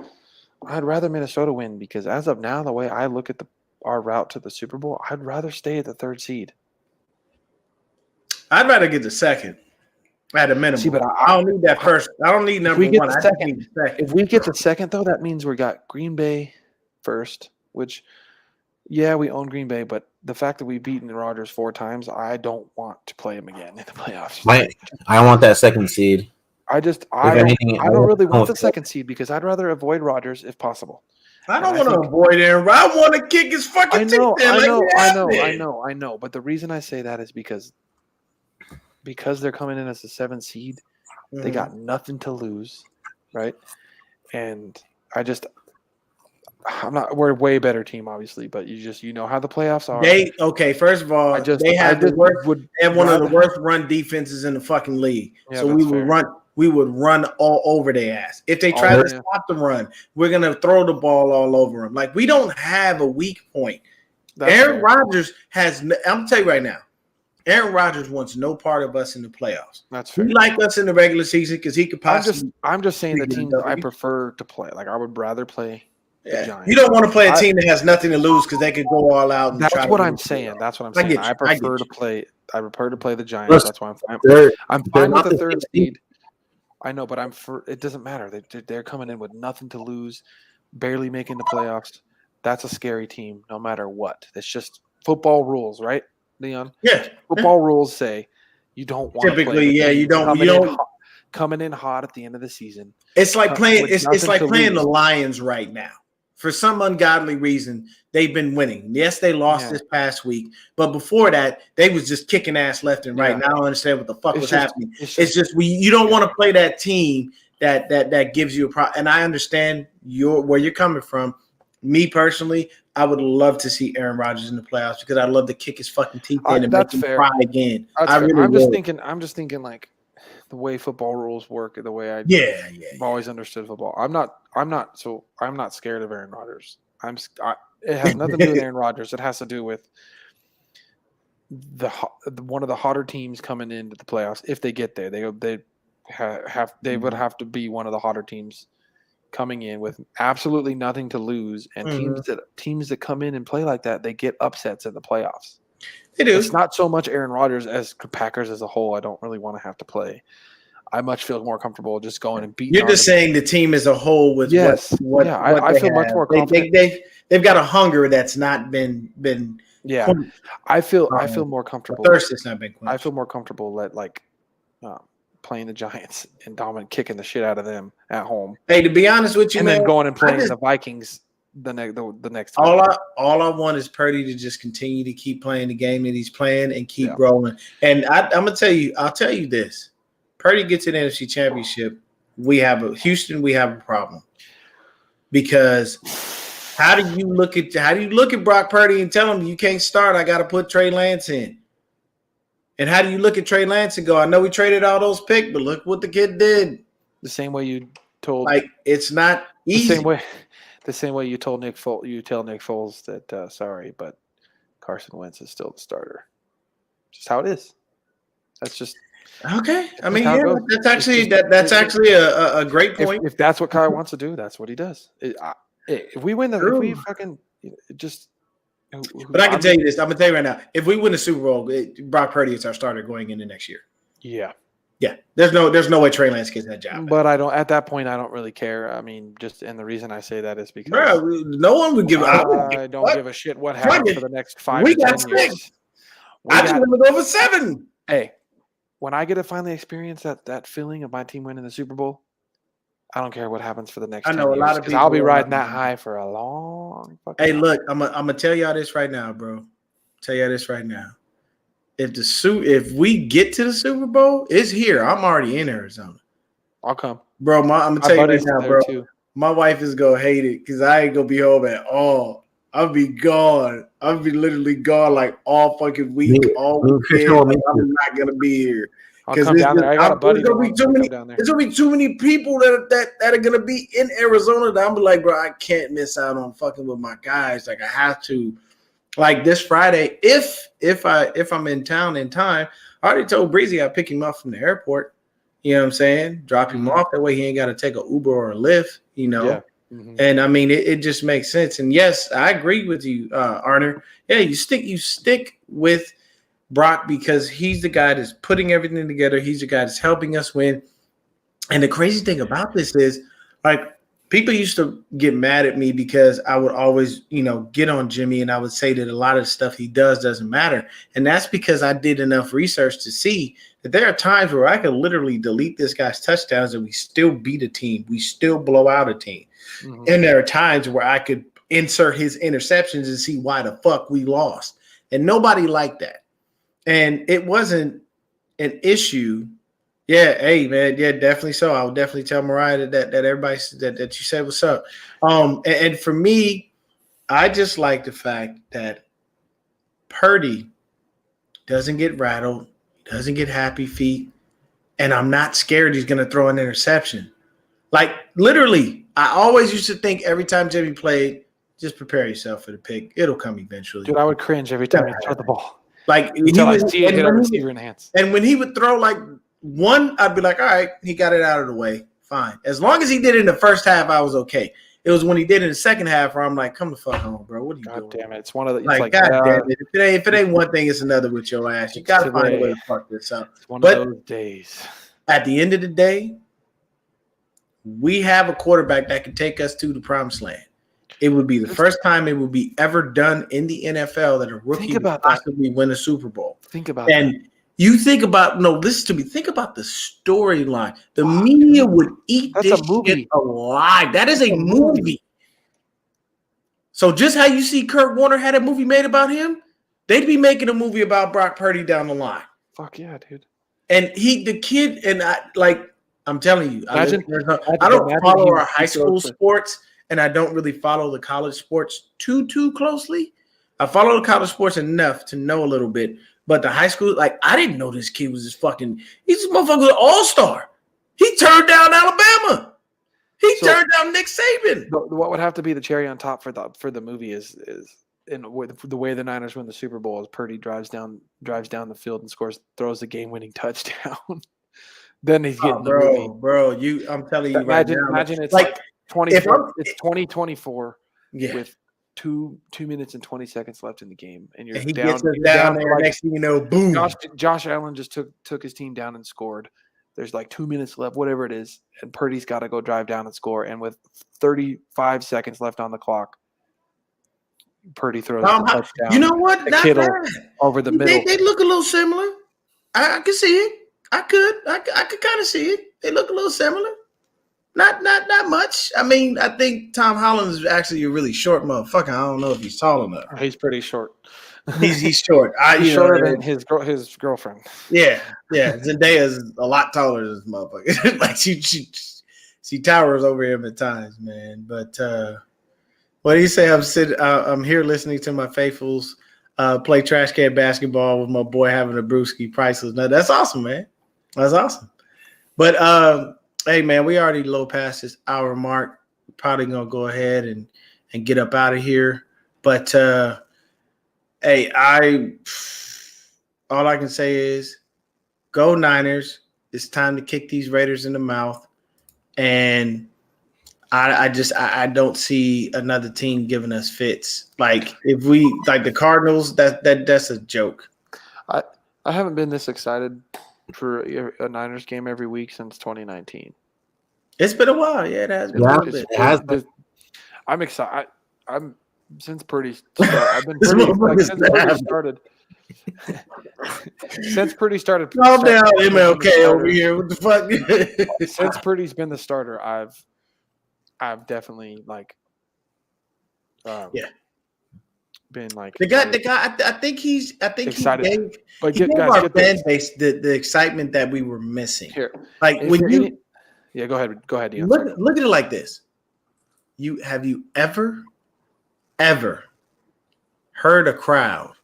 I'd rather Minnesota win because as of now, the way I look at our route to the Super Bowl, I'd rather stay at the 3rd seed. I'd rather get the 2nd at a minimum. See, but I don't need that first. I don't need number 1. I just need the 2nd. If we get the 2nd, though, that means we got Green Bay first, which, yeah, we own Green Bay, but the fact that we've beaten Rodgers 4 times, I don't want to play him again in the playoffs. I want that 2nd seed. I don't really want the 2nd seed because I'd rather avoid Rodgers if possible. I don't want to avoid him. I want to kick his fucking teeth in. I know. But the reason I say that is because they're coming in as the 7th seed. They got nothing to lose, right? And we're a way better team, obviously, but you know how the playoffs are. First of all, they have one of the worst run defenses in the fucking league. Yeah, so we would run all over their ass. If they try to stop the run, we're gonna throw the ball all over them. Like we don't have a weak point. Aaron Rodgers has. I'm gonna tell you right now, Aaron Rodgers wants no part of us in the playoffs. That's fair. He like us in the regular season because he could possibly. I'm just saying the get a teams I W. prefer to play. Like I would rather play the Giants. You don't want to play a team that has nothing to lose because they could go all out. And that's what I'm saying. That's what I'm saying. I prefer to play. I prefer to play the Giants. Listen, that's why I'm fine. they're with not the the third same seed. I know, but it doesn't matter. They're coming in with nothing to lose, barely making the playoffs. That's a scary team, no matter what. It's just football rules, right, Leon? Yeah. Football rules say you don't want typically, to play you don't coming in hot at the end of the season. It's like playing. It's like playing the Lions right now. For some ungodly reason, they've been winning. Yes, they lost this past week, but before that, they was just kicking ass left and right. And I don't understand what the fuck was happening. It's just you don't want to play that team that gives you a problem. And I understand where you're coming from. Me personally, I would love to see Aaron Rodgers in the playoffs because I'd love to kick his fucking teeth in and make him cry again. I'm just thinking like the way football rules work, the way I've always understood football. I'm not scared of Aaron Rodgers. It has nothing to do with Aaron Rodgers. It has to do with one of the hotter teams coming into the playoffs. If they get there, they would have to be one of the hotter teams coming in with absolutely nothing to lose, and teams that come in and play like that, they get upsets in the playoffs. They do. It's not so much Aaron Rodgers as Packers as a whole. I don't really want to have to play. I much feel more comfortable just going and beating. You're just saying the team as a whole with what I feel much more confident. They've got a hunger that's not been. Yeah, I feel more comfortable. Thirst has not been quenched. I feel more comfortable playing the Giants and kicking the shit out of them at home. Hey, to be honest with you, and then going and playing the Vikings the next. All I want is Purdy to just continue to keep playing the game that he's playing and keep rolling. And I'm gonna tell you, I'll tell you this: Purdy gets an NFC Championship. We have a problem because how do you look at Brock Purdy and tell him you can't start? I got to put Trey Lance in. And how do you look at Trey Lance and go, I know we traded all those picks, but look what the kid did. The same way you told, it's not easy. The same way you told Nick Foles. You tell Nick Foles that sorry, but Carson Wentz is still the starter. Just how it is. That's just okay. I mean, that's actually a great point. If that's what Kyle wants to do, that's what he does. If we win if we fucking just. But I can tell you this. I'm gonna tell you right now. If we win the Super Bowl, Brock Purdy is our starter going into next year. Yeah. Yeah. There's no way Trey Lance gets that job. But at that point I don't really care. I mean, and the reason I say that is because no one would give I don't give a shit what happens for the next 5 to 10 6. years. I just want to go over 7. Hey, when I get to finally experience that feeling of my team winning the Super Bowl, I don't care what happens for the next 10 years. A lot of people. I'll be riding that high for a long fucking time. Look, I'm gonna tell y'all this right now, bro. Tell y'all this right now. If we get to the Super Bowl, it's here. I'm already in Arizona. I'll come, bro. I'm gonna tell you right now, bro. Too. My wife is gonna hate it because I ain't gonna be home at all. I'll be gone. I'll be literally gone like all fucking week, all weekend. I'm not gonna be here. I'll come down there. I got a buddy. There's gonna be too many people that are gonna be in Arizona that I'm like, bro, I can't miss out on fucking with my guys. Like I have to. Like this Friday, if I'm in town in time, I already told Breezy I'd pick him up from the airport. You know what I'm saying? Drop him off. That way he ain't got to take an Uber or a Lyft. You know. Yeah. Mm-hmm. And I mean, it just makes sense. And yes, I agree with you, Arner. Yeah, you stick with Brock because he's the guy that's putting everything together. He's the guy that's helping us win. And the crazy thing about this is, like, people used to get mad at me because I would always, get on Jimmy and I would say that a lot of the stuff he does doesn't matter. And that's because I did enough research to see that there are times where I could literally delete this guy's touchdowns and we still beat a team. We still blow out a team. Mm-hmm. And there are times where I could insert his interceptions and see why the fuck we lost. And nobody liked that. And it wasn't an issue. Yeah, hey man, yeah, definitely so. I would definitely tell Mariah that everybody that you said what's up. And for me, I just like the fact that Purdy doesn't get rattled, doesn't get happy feet, and I'm not scared he's gonna throw an interception. Like literally, I always used to think every time Jimmy played, just prepare yourself for the pick. It'll come eventually. Dude, I would cringe every time you throw the ball. Like You tell I see it hit a receiver in the hands. and when he would throw like one, I'd be like, all right, he got it out of the way. Fine. As long as he did it in the first half, I was okay. It was when he did it in the second half where I'm like, come the fuck home, bro. What are you doing? God damn it. It's one of the Like, God damn it. If it ain't one thing, it's another with your ass. You gotta find a way to fuck this up. It's one of those days. At the end of the day, we have a quarterback that can take us to the promised land. It would be the first time it would be ever done in the NFL that a rookie would possibly win a Super Bowl. Think about that. And you think about, no, listen to me. Think about the storyline. The media would eat this shit alive. That is a movie. So just how you see Kurt Warner had a movie made about him, they'd be making a movie about Brock Purdy down the line. Fuck yeah, dude. And the kid, and I'm telling you, I don't imagine follow our high school sports, and I don't really follow the college sports too closely. I follow the college sports enough to know a little bit, but the high school, like, I didn't know this kid was he's this motherfucker an all-star. He turned down Alabama. He turned down Nick Saban. What would have to be the cherry on top for the movie is in the way the Niners win the Super Bowl is Purdy drives down the field and throws the game-winning touchdown. Then he's getting the movie. Bro, I'm telling you imagine it's like 2024 with 2 minutes and 20 seconds left in the game, and you're he down. Gets us down there. Like, next thing you know, boom. Josh Allen just took his team down and scored. There's like 2 minutes left, whatever it is, and Purdy's got to go drive down and score. And with 35 seconds left on the clock, Purdy throws the touchdown. You know what? Not Kittle bad. Over the middle. They look a little similar. I can see it. I could kind of see it. They look a little similar. Not much. I mean, I think Tom Holland is actually a really short motherfucker. I don't know if he's tall enough. He's pretty short. He's short. He's shorter than his girlfriend. Yeah. Zendaya's a lot taller than this motherfucker. Like she towers over him at times, man. But what do you say? I'm here listening to my faithfuls play trash can basketball with my boy having a brewski priceless. No, that's awesome, man. That's awesome. But hey, man, we already low past this hour mark. We're probably gonna go ahead and get up out of here. But hey, all I can say is go Niners. It's time to kick these Raiders in the mouth. And I don't see another team giving us fits. Like if we like the Cardinals, that's a joke. I haven't been this excited for a Niners game every week since 2019. It's been a while. Yeah, it has been a little bit. It has been. I'm excited. I'm since Purdy started. I've been since Purdy started. Since Purdy started. Calm down, MLK over here. What the fuck? Since Purdy's been the starter, I've definitely been like the guy. I think excited. He gave our fan base the excitement that we were missing. Here, go ahead, Deon. Look at it like this. Have you ever heard a crowd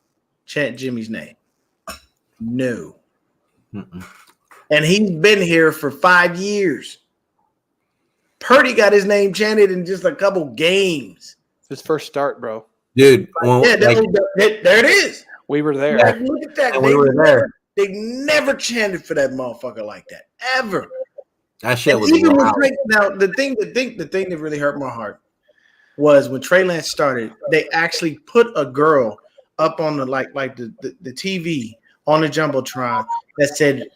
chant Jimmy's name? No. Mm-mm. And he's been here for 5 years. Purdy got his name chanted in just a couple games. His first start, bro. Dude. There it is. We were there. Like, look at that. We were there. They never chanted for that motherfucker like that. Ever. That shit was wild. Now, the thing that really hurt my heart was when Trey Lance started, they actually put a girl up on the the TV on the Jumbotron that said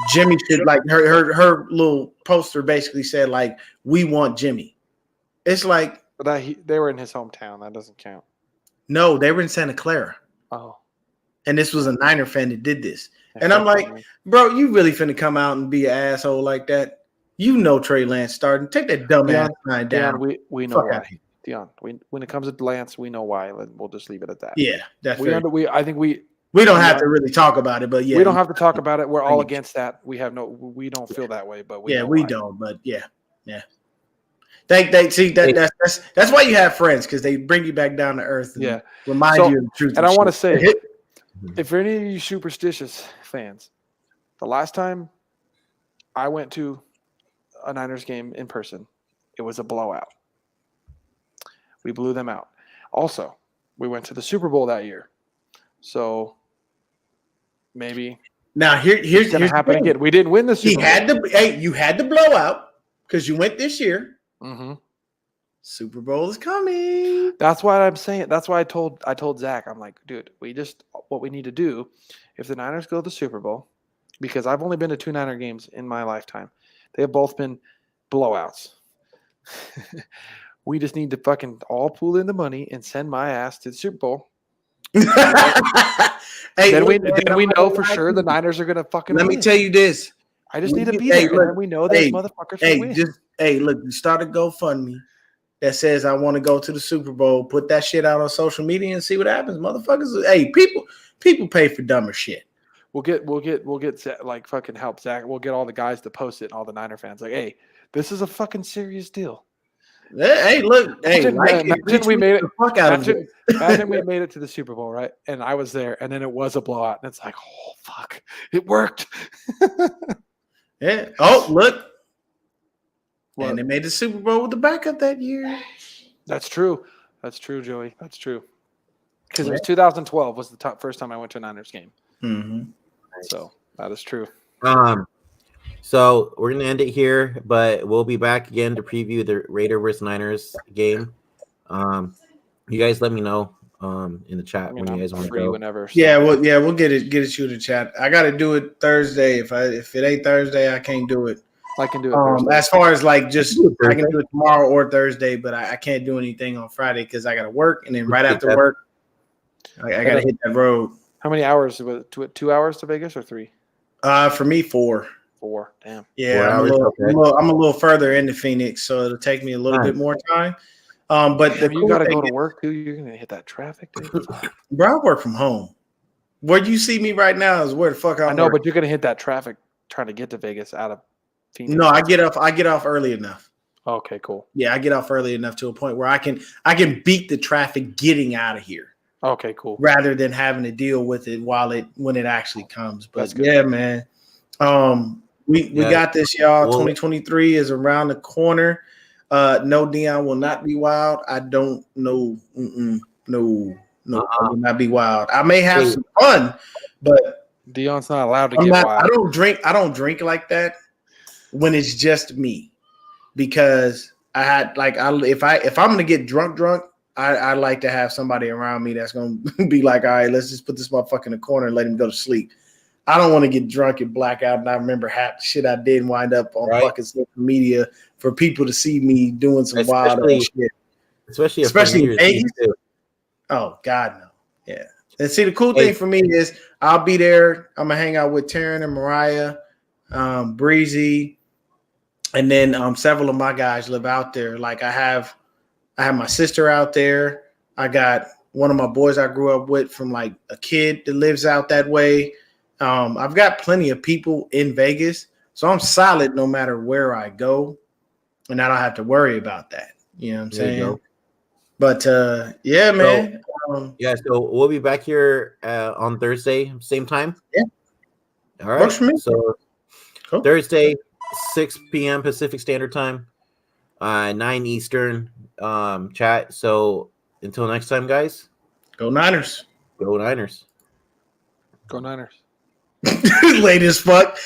Jimmy should her little poster basically said we want Jimmy. It's like, but they were in his hometown. That doesn't count. No, they were in Santa Clara. Oh. And this was a Niner fan that did this. And I'm like, bro, you really finna come out and be an asshole like that? You know Trey Lance starting. Take that dumb ass line down. We know why. Deon, when it comes to Lance, we know why. We'll just leave it at that. Yeah, that's I think we don't have to really talk about it, but yeah. We don't have to talk about it. We're all against that. We don't feel that way, but we don't, but yeah. They see that's why you have friends, because they bring you back down to earth and remind you of the truth. And I want to say, if any of you superstitious fans, the last time I went to a Niners game in person, it was a blowout. We blew them out. Also, we went to the Super Bowl that year. So maybe. Now here's gonna happen again. We didn't win the Super Bowl. You had the blowout because you went this year. Mm-hmm. Super Bowl is coming. That's why I'm saying. That's why I told Zach. I'm like, dude, what we need to do, if the Niners go to the Super Bowl, because I've only been to 2 Niner games in my lifetime. They have both been blowouts. We just need to fucking all pool in the money and send my ass to the Super Bowl. Then we know for sure the Niners are gonna fucking Let win. me tell you this. I just need to be there, and then we know those motherfuckers will win. Look, you start a GoFundMe that says I want to go to the Super Bowl. Put that shit out on social media and see what happens, motherfuckers. Hey, people pay for dumber shit. We'll get like fucking help Zach. We'll get all the guys to post it and all the Niner fans like, hey, this is a fucking serious deal. Hey, look, imagine we made it. Fuck out of it. Imagine we made it to the Super Bowl, right? And I was there, and then it was a blowout, and it's like, oh fuck, it worked. Yeah. Oh, look. What? And they made the Super Bowl with the backup that year. That's true. That's true, Joey. That's true. Because it was 2012 was the first time I went to a Niners game. Mm-hmm. So that is true. So we're gonna end it here, but we'll be back again to preview the Raider versus Niners game. You guys let me know in the chat when you guys want to go. Whenever. So. Yeah, we'll get it you to chat. I got to do it Thursday. If it ain't Thursday, I can't do it. I can do it. As far as like just I can do it tomorrow or Thursday, but I can't do anything on Friday because I got to work, and then right after work, I got to hit that road. How many hours? 2 hours to Vegas or 3? For me, 4. 4. Damn. Yeah, I'm a little further into Phoenix, so it'll take me a little bit more time. But you got to go to work too. You're gonna hit that traffic, dude. Bro, I work from home. Where you see me right now is where the fuck I'm. I know, but you're gonna hit that traffic trying to get to Vegas out of Phoenix. No, I get off early enough. Okay, cool. Yeah, I get off early enough to a point where I can beat the traffic getting out of here. Okay, cool. Rather than having to deal with it when it actually comes. But yeah, man. We got this, y'all. 2023 is around the corner. No, Deon will not be wild. I don't know. No, I will not be wild. I may have some fun, but Deon's not allowed to get wild. I don't drink like that when it's just me, because if I'm gonna get drunk, I like to have somebody around me that's gonna be like, all right, let's just put this motherfucker in the corner and let him go to sleep. I don't want to get drunk and black out and I remember half the shit I did and wind up on fucking social media for people to see me doing some wild shit. Especially in Vegas. Oh, God, no. Yeah. And see, the cool thing for me is I'll be there. I'm going to hang out with Taryn and Mariah, Breezy, and then several of my guys live out there. Like I have my sister out there. I got one of my boys I grew up with from like a kid that lives out that way. I've got plenty of people in Vegas, so I'm solid no matter where I go, and I don't have to worry about that. You know what I'm saying? But yeah, man. So we'll be back here on Thursday, same time. Yeah. All right. Works for me. So cool. Thursday, 6 p.m. Pacific Standard Time, 9 Eastern. Chat. So until next time, guys. Go Niners. Go Niners. Go Niners. Late as fuck.